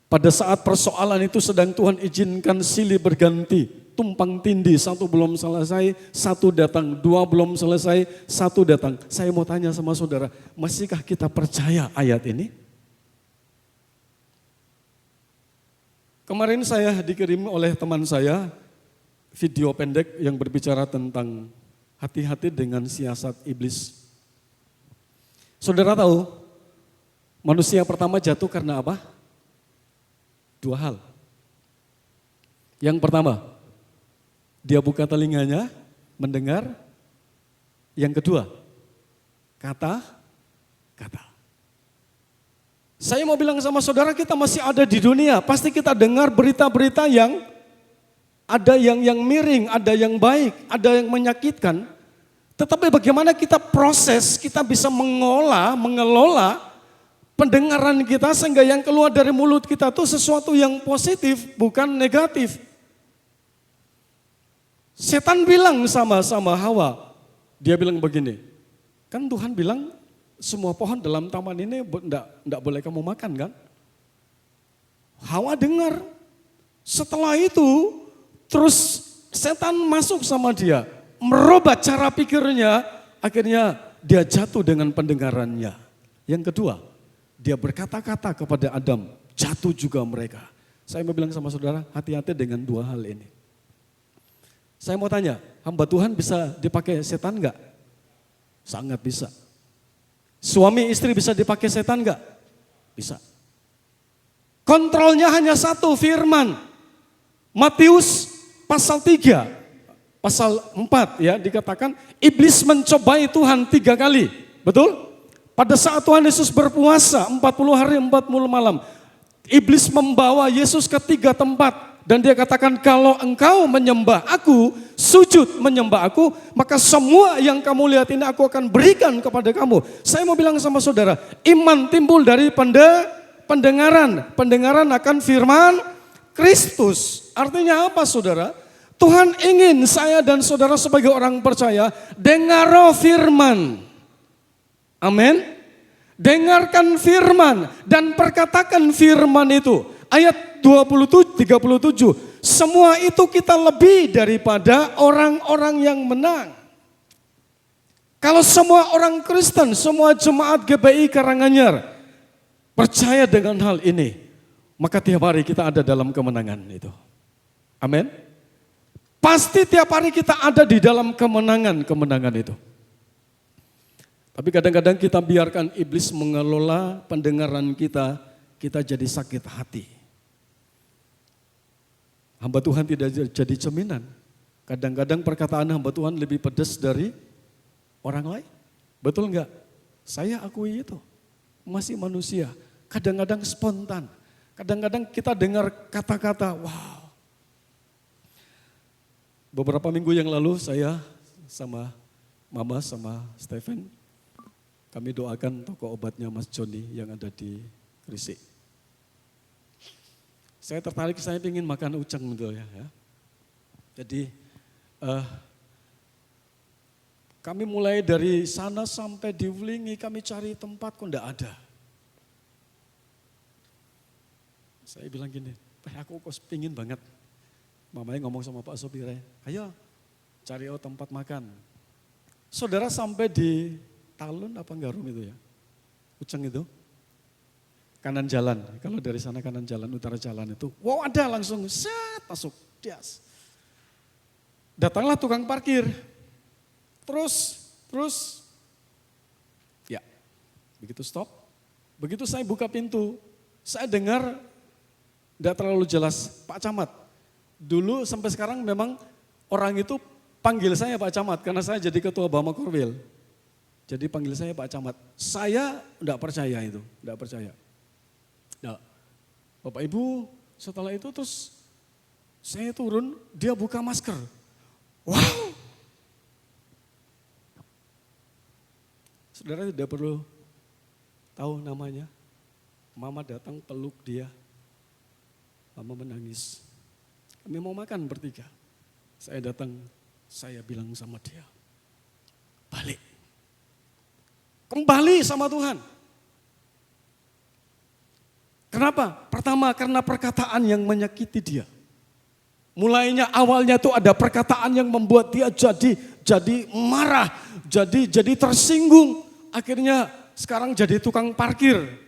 Pada saat persoalan itu sedang Tuhan izinkan silih berganti. Tumpang tindih, satu belum selesai, satu datang. Dua belum selesai, satu datang. Saya mau tanya sama saudara, masihkah kita percaya ayat ini? Kemarin saya dikirim oleh teman saya video pendek yang berbicara tentang hati-hati dengan siasat iblis. Saudara tahu, manusia pertama jatuh karena apa? Dua hal. Yang pertama, dia buka telinganya, mendengar. Yang kedua, kata. Saya mau bilang sama saudara, kita masih ada di dunia. Pasti kita dengar berita-berita yang ada yang miring, ada yang baik, ada yang menyakitkan. Tetapi bagaimana kita proses, kita bisa mengelola pendengaran kita sehingga yang keluar dari mulut kita itu sesuatu yang positif, bukan negatif. Setan bilang sama Hawa, dia bilang begini, kan Tuhan bilang, semua pohon dalam taman ini enggak boleh kamu makan kan? Hawa dengar. Setelah itu terus setan masuk sama dia. Merubah cara pikirnya. Akhirnya dia jatuh dengan pendengarannya. Yang kedua, dia berkata-kata kepada Adam. Jatuh juga mereka. Saya mau bilang sama saudara, hati-hati dengan dua hal ini. Saya mau tanya, hamba Tuhan bisa dipakai setan enggak? Sangat bisa. Suami istri bisa dipakai setan enggak? Bisa. Kontrolnya hanya satu, firman. Matius pasal 3, pasal 4 ya dikatakan iblis mencobai Tuhan 3 kali. Betul? Pada saat Tuhan Yesus berpuasa 40 hari 40 malam. Iblis membawa Yesus ke 3 tempat. Dan dia katakan kalau engkau menyembah aku, sujud menyembah aku, maka semua yang kamu lihat ini aku akan berikan kepada kamu. Saya mau bilang sama saudara, iman timbul dari pendengaran. Pendengaran akan firman Kristus. Artinya apa saudara? Tuhan ingin saya dan saudara sebagai orang percaya dengar firman. Amin. Dengarkan firman dan perkatakan firman itu. Ayat 37, semua itu kita lebih daripada orang-orang yang menang. Kalau semua orang Kristen, semua jemaat GBI Karanganyar percaya dengan hal ini, maka tiap hari kita ada dalam kemenangan itu. Amin. Pasti tiap hari kita ada di dalam kemenangan itu. Tapi kadang-kadang kita biarkan iblis mengelola pendengaran kita jadi sakit hati. Hamba Tuhan tidak jadi cerminan. Kadang-kadang perkataan hamba Tuhan lebih pedas dari orang lain. Betul enggak? Saya akui itu. Masih manusia. Kadang-kadang spontan. Kadang-kadang kita dengar kata-kata, wow. Beberapa minggu yang lalu saya sama Mama sama Stephen, kami doakan toko obatnya Mas Joni yang ada di Gresik. Saya tertarik, saya ingin makan uceng gitu ya. Jadi kami mulai dari sana sampai di Wulingi, kami cari tempat kok enggak ada. Saya bilang gini, aku kok pingin banget. Mamanya ngomong sama Pak sopir, ayo cari tempat makan. Saudara sampai di Talun apa Garum itu ya, Uceng itu. Kanan jalan, kalau dari sana kanan jalan, utara jalan itu. Wow ada langsung, set masuk, dias. Datanglah tukang parkir. Terus, ya begitu stop. Begitu saya buka pintu, saya dengar tidak terlalu jelas, Pak Camat. Dulu sampai sekarang memang orang itu panggil saya Pak Camat karena saya jadi ketua Bama Korwil. Jadi panggil saya Pak Camat. Saya tidak percaya itu, tidak percaya. Nah, Bapak Ibu setelah itu terus saya turun, dia buka masker. Wow! Saudara tidak perlu tahu namanya. Mama datang peluk dia. Mama menangis. Kami mau makan bertiga. Saya datang, saya bilang sama dia, balik. Kembali sama Tuhan. Kenapa? Pertama karena perkataan yang menyakiti dia. Mulainya awalnya tuh ada perkataan yang membuat dia jadi marah, jadi tersinggung. Akhirnya sekarang jadi tukang parkir.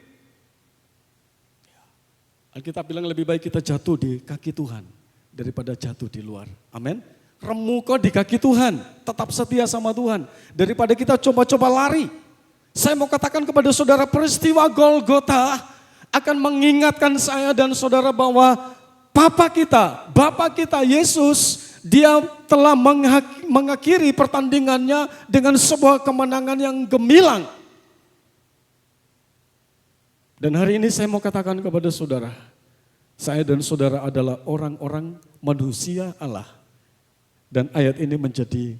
Alkitab bilang lebih baik kita jatuh di kaki Tuhan daripada jatuh di luar. Amin. Remuko di kaki Tuhan, tetap setia sama Tuhan. Daripada kita coba-coba lari. Saya mau katakan kepada saudara, peristiwa Golgota akan mengingatkan saya dan saudara bahwa Bapak kita Yesus, dia telah mengakhiri pertandingannya dengan sebuah kemenangan yang gemilang. Dan hari ini saya mau katakan kepada saudara, saya dan saudara adalah orang-orang manusia Allah. Dan ayat ini menjadi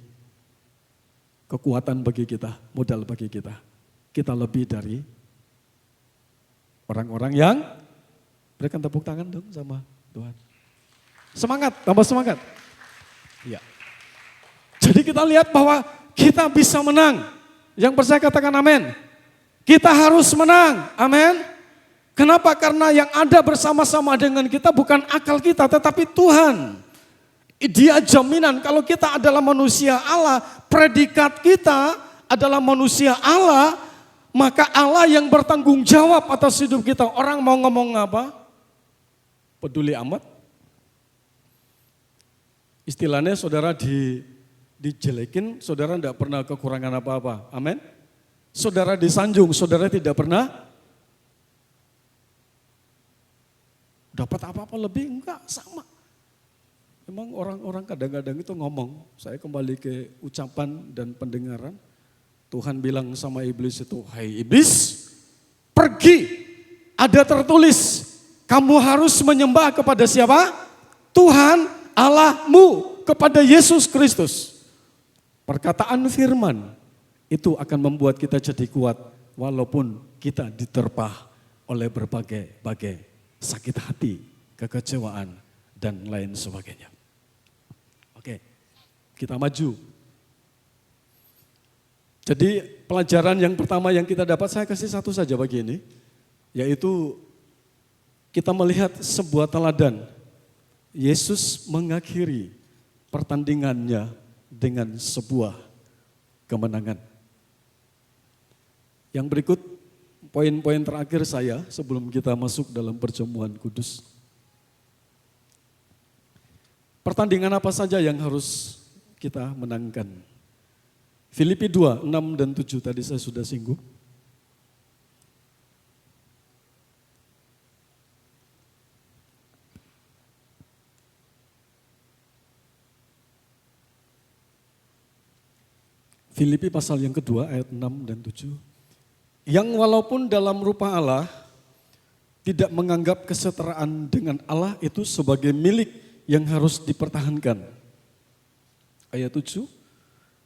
kekuatan bagi kita, modal bagi kita. Kita lebih dari orang-orang yang berikan tepuk tangan dong sama Tuhan. Semangat, tambah semangat. Ya. Jadi kita lihat bahwa kita bisa menang. Yang percaya katakan amin. Kita harus menang, amin. Kenapa? Karena yang ada bersama-sama dengan kita bukan akal kita, tetapi Tuhan. Dia jaminan kalau kita adalah manusia Allah, predikat kita adalah manusia Allah, maka Allah yang bertanggung jawab atas hidup kita. Orang mau ngomong apa? Peduli amat. Istilahnya saudara dijelekin, saudara tidak pernah kekurangan apa-apa. Amin. Saudara disanjung, saudara tidak pernah dapat apa-apa lebih, enggak, sama. Memang orang-orang kadang-kadang itu ngomong, saya kembali ke ucapan dan pendengaran. Tuhan bilang sama iblis itu, hai iblis, pergi, ada tertulis, kamu harus menyembah kepada siapa? Tuhan Allahmu, kepada Yesus Kristus. Perkataan firman itu akan membuat kita jadi kuat, walaupun kita diterpah oleh berbagai sakit hati, kekecewaan, dan lain sebagainya. Oke, kita maju. Jadi pelajaran yang pertama yang kita dapat, saya kasih satu saja bagi ini, yaitu kita melihat sebuah teladan. Yesus mengakhiri pertandingannya dengan sebuah kemenangan. Yang berikut poin-poin terakhir saya sebelum kita masuk dalam perjamuan kudus. Pertandingan apa saja yang harus kita menangkan? Filipi 2, 6 dan 7 tadi saya sudah singgung. Filipi pasal yang kedua ayat 6 dan 7. Yang walaupun dalam rupa Allah tidak menganggap kesetaraan dengan Allah itu sebagai milik yang harus dipertahankan. Ayat 7.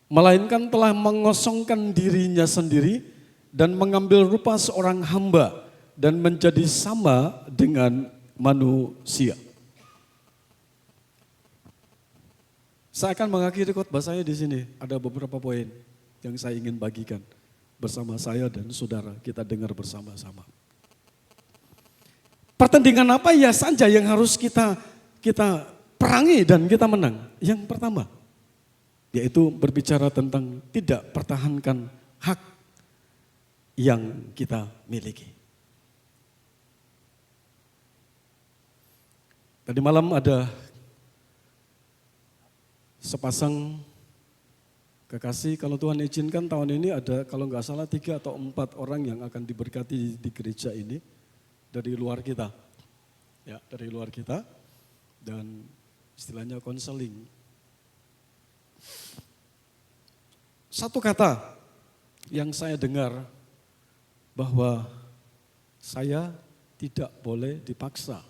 Melainkan telah mengosongkan dirinya sendiri dan mengambil rupa seorang hamba dan menjadi sama dengan manusia. Saya akan mengakhiri khotbah saya di sini. Ada beberapa poin yang saya ingin bagikan bersama saya dan saudara. Kita dengar bersama-sama. Pertandingan apa ya saja yang harus kita perangi dan kita menang? Yang pertama, yaitu berbicara tentang tidak pertahankan hak yang kita miliki. Tadi malam ada sepasang kekasih, kalau Tuhan izinkan tahun ini ada kalau nggak salah 3 atau 4 orang yang akan diberkati di gereja ini dari luar kita. Ya, dari luar kita dan istilahnya konseling. Satu kata yang saya dengar bahwa saya tidak boleh dipaksa.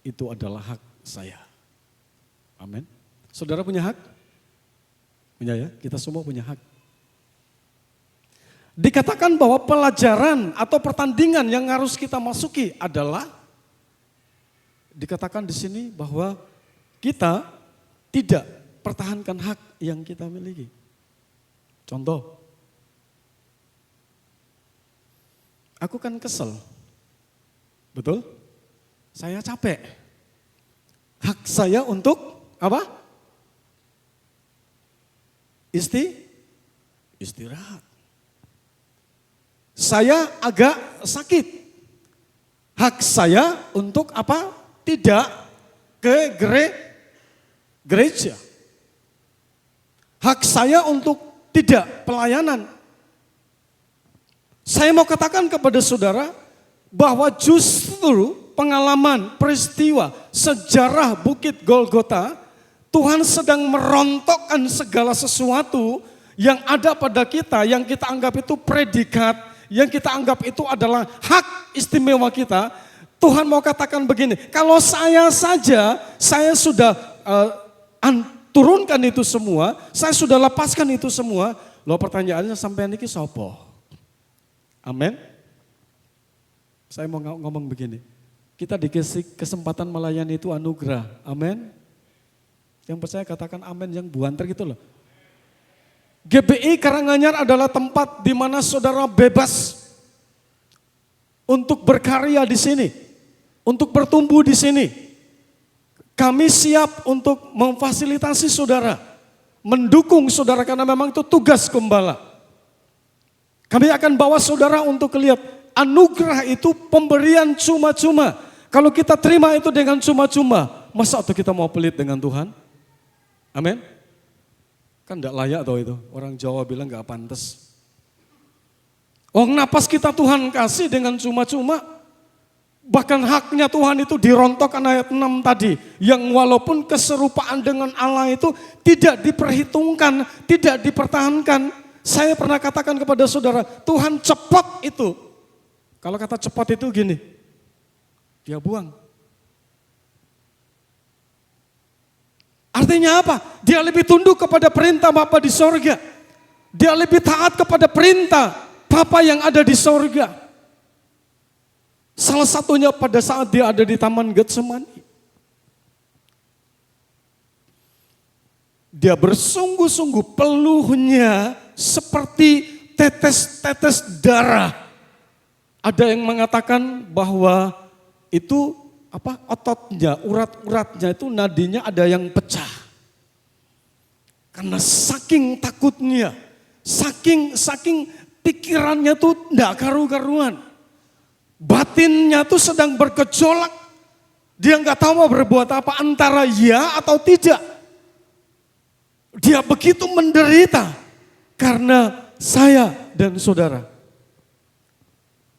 Itu adalah hak saya. Amin. Saudara punya hak? Punya ya, kita semua punya hak. Dikatakan bahwa pelajaran atau pertandingan yang harus kita masuki adalah dikatakan di sini bahwa kita tidak pertahankan hak yang kita miliki. Contoh, aku kan kesel, betul? Saya capek. Hak saya untuk apa? Istirahat. Saya agak sakit. Hak saya untuk apa? Tidak ke gereja. Hak saya untuk tidak pelayanan. Saya mau katakan kepada saudara bahwa justru pengalaman, peristiwa, sejarah Bukit Golgota, Tuhan sedang merontokkan segala sesuatu yang ada pada kita, yang kita anggap itu predikat, yang kita anggap itu adalah hak istimewa kita. Tuhan mau katakan begini, kalau saya saja, saya sudah turunkan itu semua, saya sudah lepaskan itu semua, loh pertanyaannya sampai niki sopo? Amin. Saya mau ngomong begini, kita dikasih kesempatan melayani itu anugerah, amin. Yang percaya katakan amin, yang buanter gitu loh. GBI Karanganyar adalah tempat di mana saudara bebas untuk berkarya di sini, untuk bertumbuh di sini. Kami siap untuk memfasilitasi saudara, mendukung saudara karena memang itu tugas gembala. Kami akan bawa saudara untuk lihat anugerah itu pemberian cuma-cuma. Kalau kita terima itu dengan cuma-cuma, masa atau kita mau pelit dengan Tuhan? Amin. Kan enggak layak tau itu. Orang Jawa bilang enggak pantas. Oh, napas kita Tuhan kasih dengan cuma-cuma. Bahkan haknya Tuhan itu dirontokkan ayat 6 tadi. Yang walaupun keserupaan dengan Allah itu tidak diperhitungkan, tidak dipertahankan. Saya pernah katakan kepada saudara, Tuhan cepat itu. Kalau kata cepat itu gini, dia buang. Artinya apa? Dia lebih tunduk kepada perintah Bapa di sorga. Dia lebih taat kepada perintah Bapa yang ada di sorga. Salah satunya pada saat dia ada di Taman Getsemani. Dia bersungguh-sungguh, peluhnya seperti tetes-tetes darah. Ada yang mengatakan bahwa itu ototnya, urat-uratnya itu nadinya ada yang pecah. Karena saking takutnya, saking pikirannya tuh enggak karu-karuan. Batinnya tuh sedang bergejolak. Dia enggak tahu mau berbuat apa, antara ya atau tidak. Dia begitu menderita karena saya dan saudara.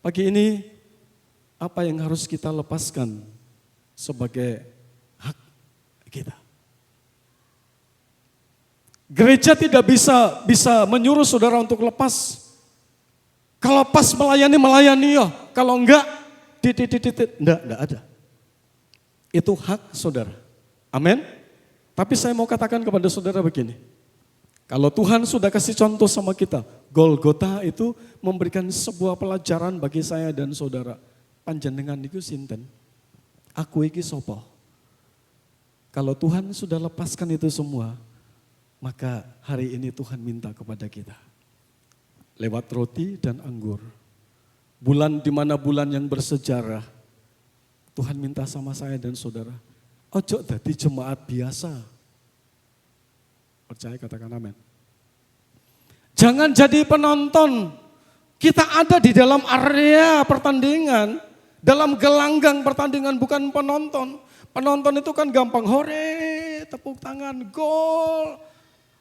Pagi ini apa yang harus kita lepaskan sebagai hak kita? Gereja tidak bisa menyuruh saudara untuk lepas. Kalau pas melayani ya. Kalau enggak, enggak ada. Itu hak saudara. Amin. Tapi saya mau katakan kepada saudara begini. Kalau Tuhan sudah kasih contoh sama kita, Golgota itu memberikan sebuah pelajaran bagi saya dan saudara. Panjenengan niku sinten? Aku iki sapa? Kalau Tuhan sudah lepaskan itu semua, maka hari ini Tuhan minta kepada kita. Lewat roti dan anggur. Bulan di mana bulan yang bersejarah. Tuhan minta sama saya dan saudara. Ojo dadi jemaat biasa. Percaya katakan amin. Jangan jadi penonton. Kita ada di dalam area pertandingan. Dalam gelanggang pertandingan bukan penonton. Penonton itu kan gampang hore, tepuk tangan, gol.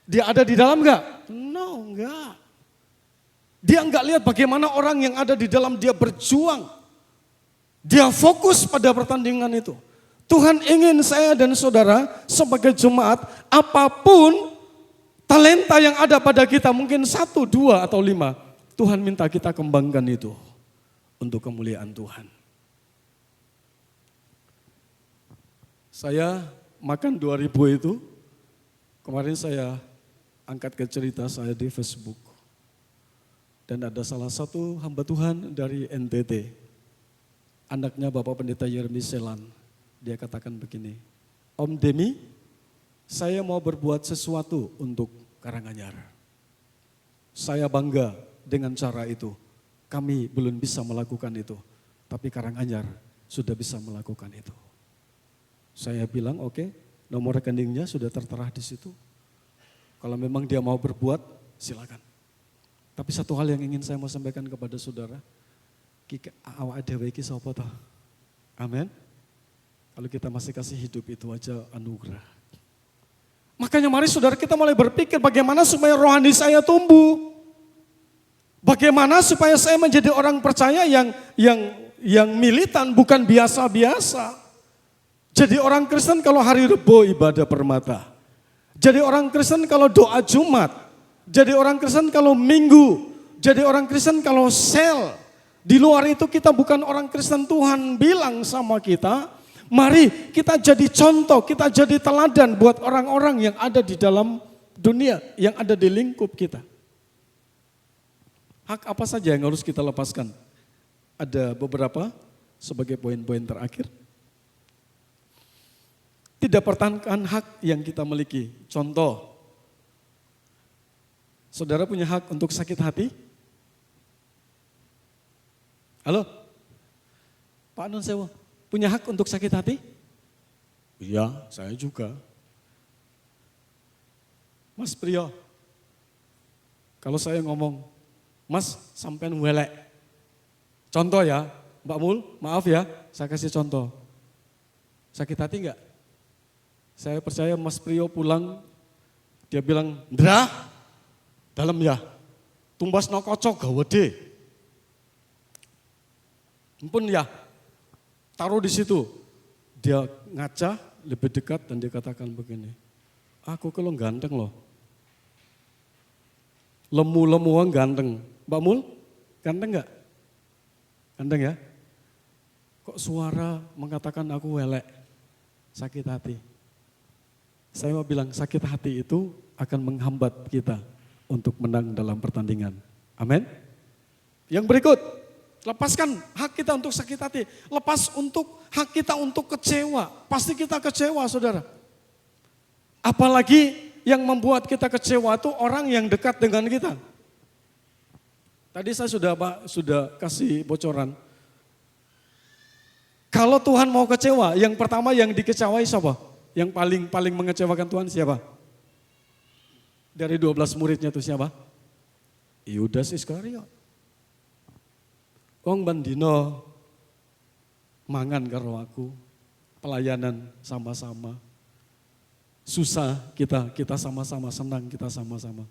Dia ada di dalam enggak? No, enggak. Dia enggak lihat bagaimana orang yang ada di dalam dia berjuang. Dia fokus pada pertandingan itu. Tuhan ingin saya dan saudara sebagai jemaat, apapun talenta yang ada pada kita, mungkin 1, 2, atau 5. Tuhan minta kita kembangkan itu untuk kemuliaan Tuhan. Saya makan 2000 itu, kemarin saya angkat ke cerita saya di Facebook. Dan ada salah satu hamba Tuhan dari NTT, anaknya Bapak Pendeta Yeremi Selan. Dia katakan begini, Om Demi, saya mau berbuat sesuatu untuk Karanganyar. Saya bangga dengan cara itu. Kami belum bisa melakukan itu, tapi Karanganyar sudah bisa melakukan itu. Saya bilang oke, nomor rekeningnya sudah tertera di situ. Kalau memang dia mau berbuat, silakan. Tapi satu hal yang ingin saya mau sampaikan kepada saudara, awak dewe iki sapa toh? Amin. Kalau kita masih kasih hidup itu aja anugerah. Makanya mari saudara kita mulai berpikir bagaimana supaya rohani saya tumbuh. Bagaimana supaya saya menjadi orang percaya yang militan, bukan biasa-biasa. Jadi orang Kristen kalau hari Rebo ibadah permata. Jadi orang Kristen kalau doa Jumat. Jadi orang Kristen kalau Minggu. Jadi orang Kristen kalau sel. Di luar itu kita bukan orang Kristen. Tuhan bilang sama kita, mari kita jadi contoh, kita jadi teladan buat orang-orang yang ada di dalam dunia, yang ada di lingkup kita. Hak apa saja yang harus kita lepaskan? Ada beberapa sebagai poin-poin terakhir. Tidak pertahankan hak yang kita miliki. Contoh, saudara punya hak untuk sakit hati? Halo? Pak Nun Sewo, punya hak untuk sakit hati? Iya, saya juga. Mas Priyo, kalau saya ngomong, Mas sampean welek. Contoh ya, Mbak Mul, maaf ya, saya kasih contoh. Sakit hati enggak? Saya percaya Mas Priyo pulang, dia bilang, Ndra, dalam ya, tumbas no kocok gawede. Ampun ya, taruh di situ. Dia ngaca lebih dekat dan dia katakan begini, aku kalau ganteng loh. Lemu-lemuan ganteng. Mbak Mul, ganteng enggak? Ganteng ya? Kok suara mengatakan aku welek, sakit hati. Saya mau bilang sakit hati itu akan menghambat kita untuk menang dalam pertandingan. Amin. Yang berikut, lepaskan hak kita untuk sakit hati. Lepas untuk hak kita untuk kecewa. Pasti kita kecewa saudara. Apalagi yang membuat kita kecewa itu orang yang dekat dengan kita. Tadi saya sudah kasih bocoran. Kalau Tuhan mau kecewa, yang pertama yang dikecewai siapa? Yang paling mengecewakan Tuhan siapa? Dari 12 muridnya itu siapa? Yudas Iskariot. Wong bandino mangan karo aku, pelayanan sama-sama. Susah kita sama-sama, senang kita sama-sama.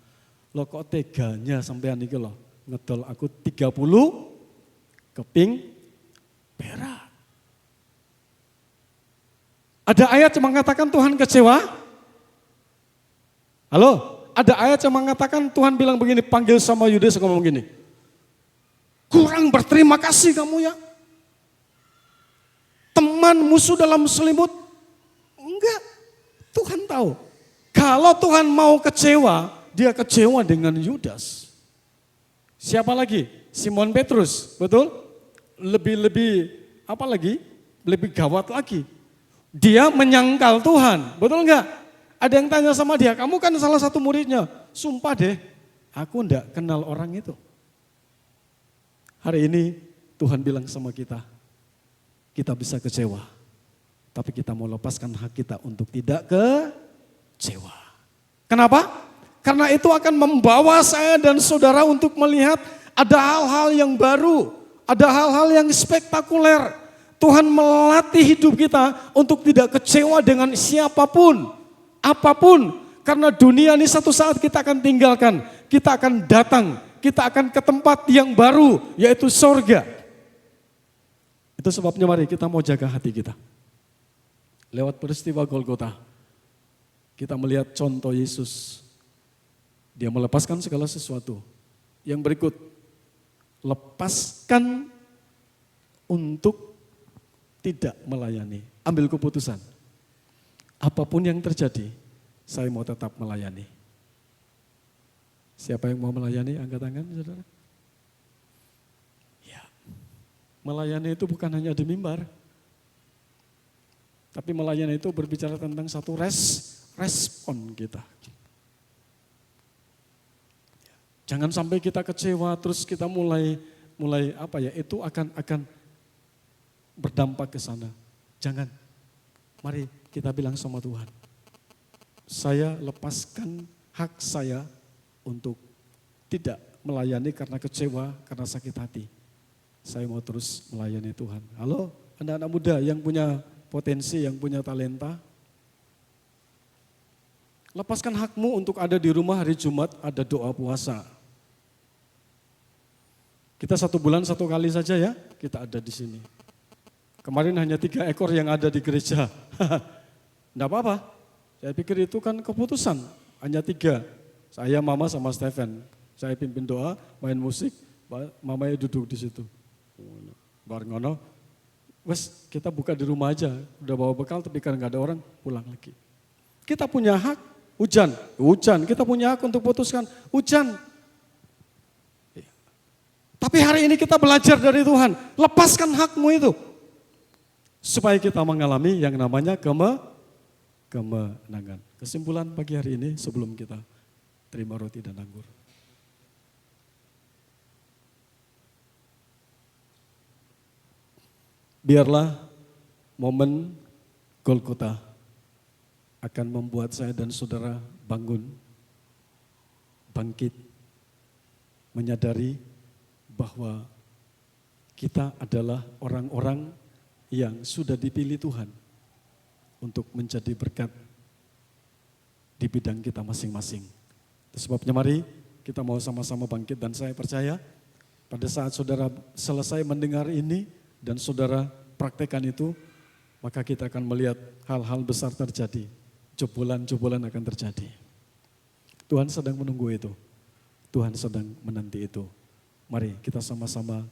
Lo kok teganya sampean iki lo ngedol aku 30 keping perak. Ada ayat yang mengatakan Tuhan kecewa? Halo, Ada ayat yang mengatakan Tuhan bilang begini, panggil sama Yudas ngomong gini. Kurang berterima kasih kamu ya. Teman musuh dalam selimut. Enggak, Tuhan tahu. Kalau Tuhan mau kecewa, dia kecewa dengan Yudas. Siapa lagi? Simon Petrus, betul? Lebih apa lagi? Lebih gawat lagi. Dia menyangkal Tuhan, betul enggak? Ada yang tanya sama dia, kamu kan salah satu muridnya. Sumpah deh, aku enggak kenal orang itu. Hari ini Tuhan bilang sama kita bisa kecewa. Tapi kita mau lepaskan hak kita untuk tidak kecewa. Kenapa? Karena itu akan membawa saya dan saudara untuk melihat ada hal-hal yang baru, ada hal-hal yang spektakuler. Tuhan melatih hidup kita untuk tidak kecewa dengan siapapun, apapun. Karena dunia ini satu saat kita akan tinggalkan, kita akan datang, kita akan ke tempat yang baru, yaitu sorga. Itu sebabnya mari kita mau jaga hati kita. Lewat peristiwa Golgota, kita melihat contoh Yesus. Dia melepaskan segala sesuatu. Yang berikut, lepaskan untuk tidak melayani. Ambil keputusan. Apapun yang terjadi, saya mau tetap melayani. Siapa yang mau melayani? Angkat tangan, saudara. Ya. Melayani itu bukan hanya di mimbar. Tapi melayani itu berbicara tentang satu respon kita. Jangan sampai kita kecewa terus kita mulai apa ya, itu akan berdampak ke sana. Jangan. Mari kita bilang sama Tuhan. Saya lepaskan hak saya untuk tidak melayani karena kecewa, karena sakit hati. Saya mau terus melayani Tuhan. Halo, anak-anak muda yang punya potensi, yang punya talenta. Lepaskan hakmu untuk ada di rumah hari Jumat, ada doa puasa. Kita 1 bulan 1 kali saja ya, kita ada di sini. Kemarin hanya 3 ekor yang ada di gereja. Enggak apa-apa, saya pikir itu kan keputusan, hanya 3. Saya, mama sama Stephen. Saya pimpin doa, main musik, mamanya duduk di situ. Barengono, wes kita buka di rumah aja, udah bawa bekal tapi karena nggak ada orang, pulang lagi. Kita punya hak, hujan, kita punya hak untuk putuskan, hujan. Tapi hari ini kita belajar dari Tuhan, lepaskan hakmu itu. Supaya kita mengalami yang namanya kemenangan. Kesimpulan pagi hari ini sebelum kita terima roti dan anggur. Biarlah momen Golgota akan membuat saya dan saudara bangun, bangkit, menyadari bahwa kita adalah orang-orang yang sudah dipilih Tuhan untuk menjadi berkat di bidang kita masing-masing. Sebabnya mari kita mau sama-sama bangkit dan saya percaya pada saat saudara selesai mendengar ini dan saudara praktekkan itu, maka kita akan melihat hal-hal besar terjadi. Jebolan-jebolan akan terjadi. Tuhan sedang menunggu itu. Tuhan sedang menanti itu. Mari kita sama-sama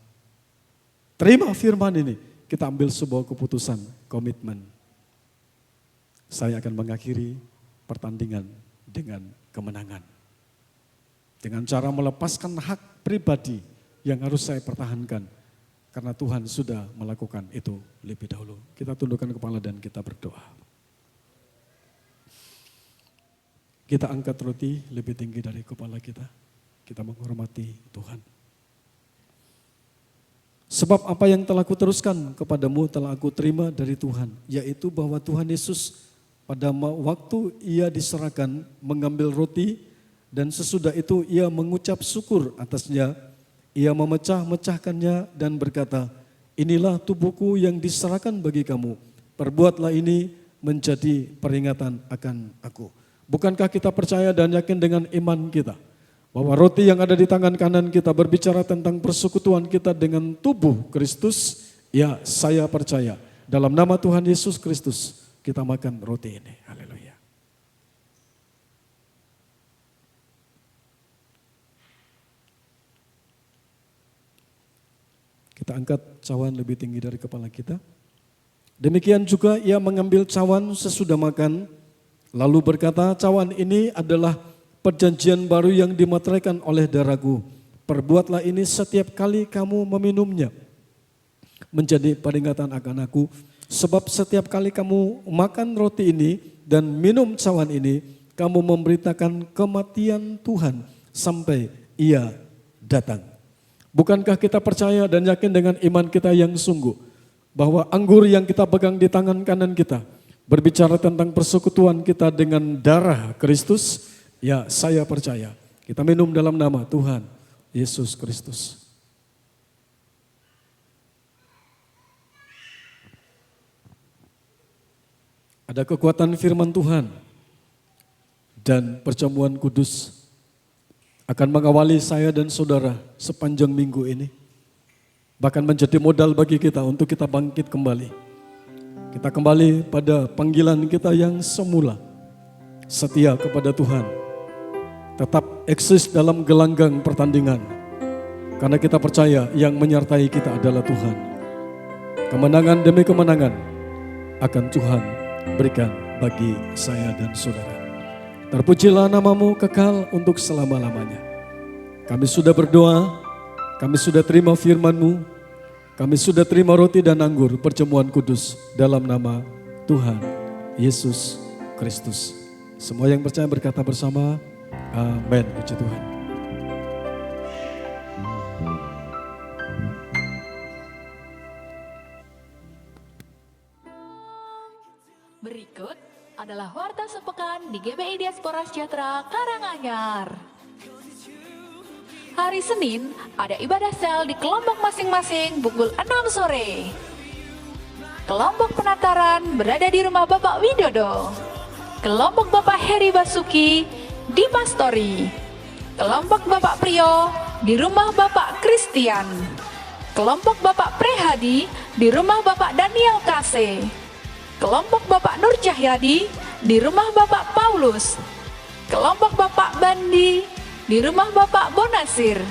terima firman ini. Kita ambil sebuah keputusan, komitmen. Saya akan mengakhiri pertandingan dengan kemenangan. Dengan cara melepaskan hak pribadi yang harus saya pertahankan. Karena Tuhan sudah melakukan itu lebih dahulu. Kita tundukkan kepala dan kita berdoa. Kita angkat roti lebih tinggi dari kepala kita. Kita menghormati Tuhan. Sebab apa yang telah kuteruskan kepadamu telah aku terima dari Tuhan. Yaitu bahwa Tuhan Yesus pada waktu ia diserahkan mengambil roti. Dan sesudah itu ia mengucap syukur atasnya. Ia memecah-mecahkannya dan berkata, inilah tubuhku yang diserahkan bagi kamu. Perbuatlah ini menjadi peringatan akan aku. Bukankah kita percaya dan yakin dengan iman kita? Bahwa roti yang ada di tangan kanan kita berbicara tentang persekutuan kita dengan tubuh Kristus. Ya, saya percaya. Dalam nama Tuhan Yesus Kristus kita makan roti ini. Haleluya. Kita angkat cawan lebih tinggi dari kepala kita. Demikian juga ia mengambil cawan sesudah makan, lalu berkata, cawan ini adalah perjanjian baru yang dimateraikan oleh darahku. Perbuatlah ini setiap kali kamu meminumnya, menjadi peringatan akan aku. Sebab setiap kali kamu makan roti ini dan minum cawan ini, kamu memberitakan kematian Tuhan sampai ia datang. Bukankah kita percaya dan yakin dengan iman kita yang sungguh, bahwa anggur yang kita pegang di tangan kanan kita berbicara tentang persekutuan kita dengan darah Kristus? Ya, saya percaya. Kita minum dalam nama Tuhan Yesus Kristus. Ada kekuatan firman Tuhan dan perjamuan kudus akan mengawali saya dan saudara sepanjang minggu ini. Bahkan menjadi modal bagi kita untuk kita bangkit kembali. Kita kembali pada panggilan kita yang semula. Setia kepada Tuhan. Tetap eksis dalam gelanggang pertandingan. Karena kita percaya yang menyertai kita adalah Tuhan. Kemenangan demi kemenangan akan Tuhan berikan bagi saya dan saudara. Terpujilah namamu kekal untuk selama-lamanya. Kami sudah berdoa, kami sudah terima firman-Mu, kami sudah terima roti dan anggur perjamuan kudus dalam nama Tuhan Yesus Kristus. Semua yang percaya berkata bersama, amin. Puji Tuhan. Berikut adalah warta sepekan di GBI Diaspora Sejahtera Karanganyar. Hari Senin ada ibadah sel di kelompok masing-masing pukul 6 sore. Kelompok penataran berada di rumah Bapak Widodo. Kelompok Bapak Heri Basuki di Pastori. Kelompok Bapak Priyo di rumah Bapak Christian. Kelompok Bapak Prehadi di rumah Bapak Daniel Kase. Kelompok Bapak Nur Cahyadi di rumah Bapak Paulus. Kelompok Bapak Bandi di rumah Bapak Bonasir.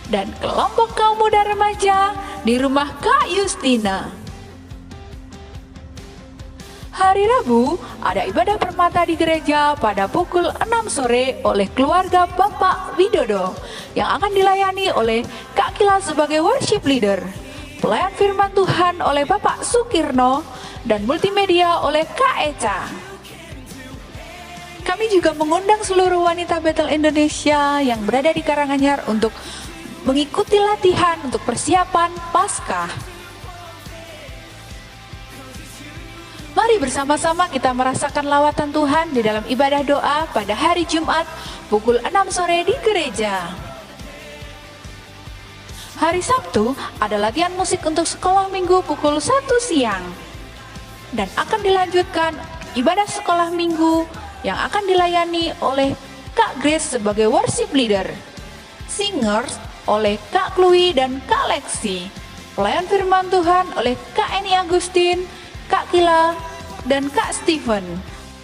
Dan kelompok kaum muda remaja di rumah Kak Justina. Hari Rabu ada ibadah permata di gereja pada pukul 6 sore oleh keluarga Bapak Widodo yang akan dilayani oleh Kak Kila sebagai worship leader. Pelayan firman Tuhan oleh Bapak Sukirno dan multimedia oleh Kak Eca. Kami juga mengundang seluruh wanita Betel Indonesia yang berada di Karanganyar untuk mengikuti latihan untuk persiapan Paskah. Mari bersama-sama kita merasakan lawatan Tuhan di dalam ibadah doa pada hari Jumat pukul 6 sore di gereja. Hari Sabtu ada latihan musik untuk sekolah minggu pukul 1 siang. Dan akan dilanjutkan ibadah sekolah minggu yang akan dilayani oleh Kak Grace sebagai worship leader. Singers oleh Kak Chloe dan Kak Lexi. Pelayan firman Tuhan oleh Kak Eni Agustin, Kak Kila, dan Kak Steven.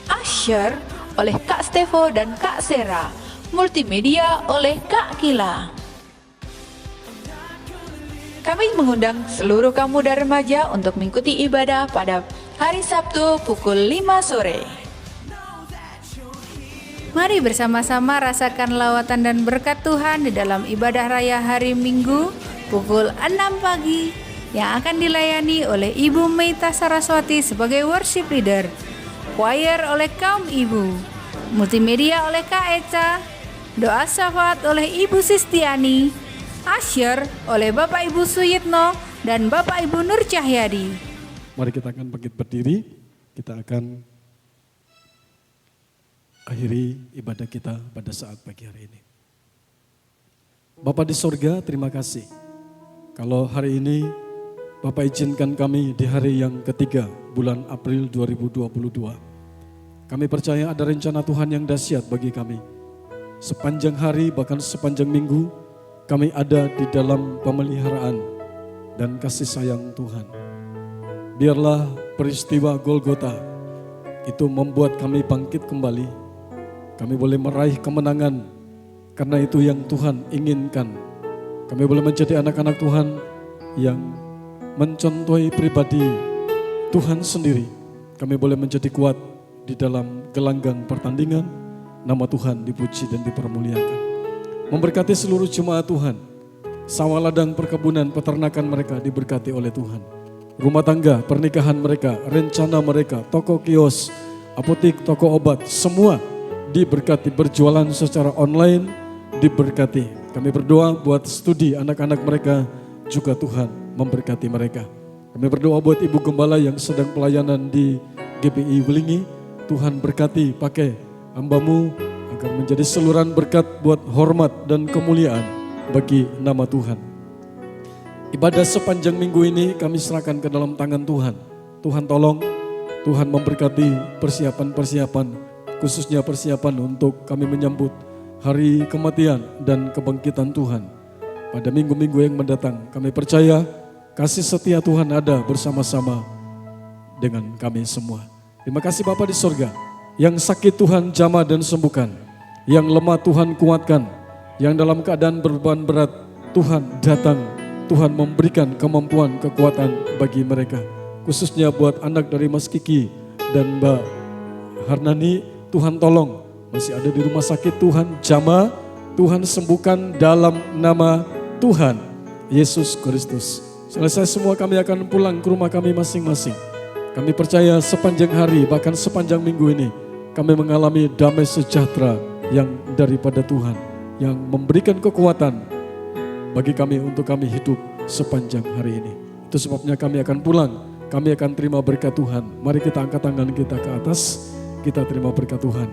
Usher oleh Kak Stevo dan Kak Sera. Multimedia oleh Kak Kila. Kami mengundang seluruh kaum muda remaja untuk mengikuti ibadah pada hari Sabtu pukul 5 sore. Mari bersama-sama rasakan lawatan dan berkat Tuhan di dalam ibadah raya hari Minggu pukul 6 pagi yang akan dilayani oleh Ibu Meita Saraswati sebagai worship leader, choir oleh kaum ibu, multimedia oleh Kak Eca, doa syafaat oleh Ibu Sistiani, Usher oleh Bapak Ibu Suyitno dan Bapak Ibu Nur Cahyadi. Mari kita akan bangkit berdiri, kita akan akhiri ibadah kita pada saat pagi hari ini. Bapa di sorga, terima kasih. Kalau hari ini Bapak izinkan kami di hari yang ketiga bulan April 2022. Kami percaya ada rencana Tuhan yang dahsyat bagi kami. Sepanjang hari bahkan sepanjang minggu kami ada di dalam pemeliharaan dan kasih sayang Tuhan. Biarlah peristiwa Golgota itu membuat kami bangkit kembali. Kami boleh meraih kemenangan karena itu yang Tuhan inginkan. Kami boleh menjadi anak-anak Tuhan yang mencontohi pribadi Tuhan sendiri. Kami boleh menjadi kuat di dalam gelanggang pertandingan. Nama Tuhan dipuji dan dipermuliakan. Memberkati seluruh jemaat Tuhan. Sawah ladang perkebunan peternakan mereka diberkati oleh Tuhan. Rumah tangga, pernikahan mereka, rencana mereka, toko kios, apotik, toko obat, semua diberkati. Berjualan secara online diberkati. Kami berdoa buat studi anak-anak mereka, juga Tuhan memberkati mereka. Kami berdoa buat Ibu Gembala yang sedang pelayanan di GPI Welingi. Tuhan berkati, pakai hamba-Mu agar menjadi saluran berkat buat hormat dan kemuliaan bagi nama Tuhan. Ibadah sepanjang minggu ini kami serahkan ke dalam tangan Tuhan. Tuhan tolong, Tuhan memberkati persiapan-persiapan, khususnya persiapan untuk kami menyambut hari kematian dan kebangkitan Tuhan. Pada minggu-minggu yang mendatang, kami percaya kasih setia Tuhan ada bersama-sama dengan kami semua. Terima kasih Bapa di sorga, yang sakit Tuhan jamah dan sembuhkan, yang lemah Tuhan kuatkan, yang dalam keadaan beban berat Tuhan datang, Tuhan memberikan kemampuan, kekuatan bagi mereka. Khususnya buat anak dari Mas Kiki dan Mbak Harnani, Tuhan tolong, masih ada di rumah sakit, Tuhan jamah, Tuhan sembuhkan dalam nama Tuhan Yesus Kristus. Selesai semua kami akan pulang ke rumah kami masing-masing. Kami percaya sepanjang hari, bahkan sepanjang minggu ini, kami mengalami damai sejahtera yang daripada Tuhan, yang memberikan kekuatan bagi kami untuk kami hidup sepanjang hari ini. Itu sebabnya kami akan pulang, kami akan terima berkat Tuhan. Mari kita angkat tangan kita ke atas, kita terima berkat Tuhan.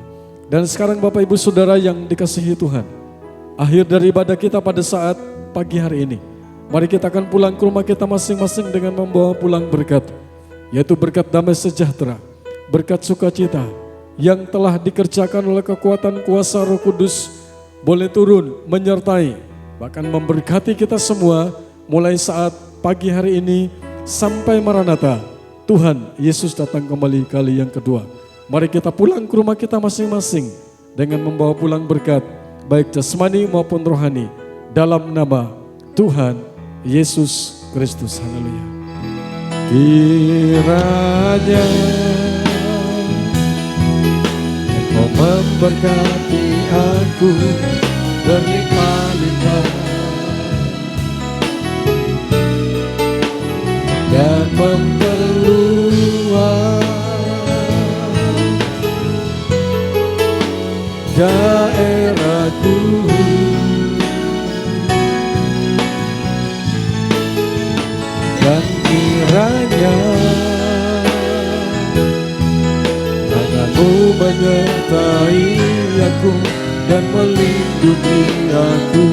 Dan sekarang Bapak Ibu Saudara yang dikasihi Tuhan, akhir dari ibadah kita pada saat pagi hari ini, mari kita akan pulang ke rumah kita masing-masing dengan membawa pulang berkat, yaitu berkat damai sejahtera, berkat sukacita yang telah dikerjakan oleh kekuatan kuasa Roh Kudus boleh turun menyertai, bahkan memberkati kita semua mulai saat pagi hari ini sampai Maranatha, Tuhan Yesus datang kembali kali yang kedua. Mari kita pulang ke rumah kita masing-masing dengan membawa pulang berkat, baik jasmani maupun rohani, dalam nama Tuhan Yesus Kristus. Haleluya. Kiranya Engkau memberkati aku berlimpah-limpah dan memperluas daerahku, dan kiranya tangan-Mu menyertai aku dan melindungi aku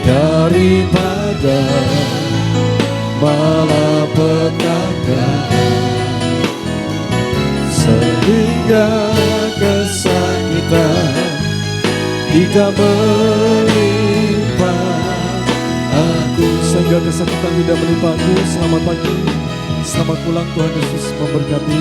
daripada malapetaka, sehingga kesakitan tidak menimpa aku. Sehingga kesakitan tidak menimpa aku. Selamat pagi, selamat pulang, Tuhan Yesus memberkati.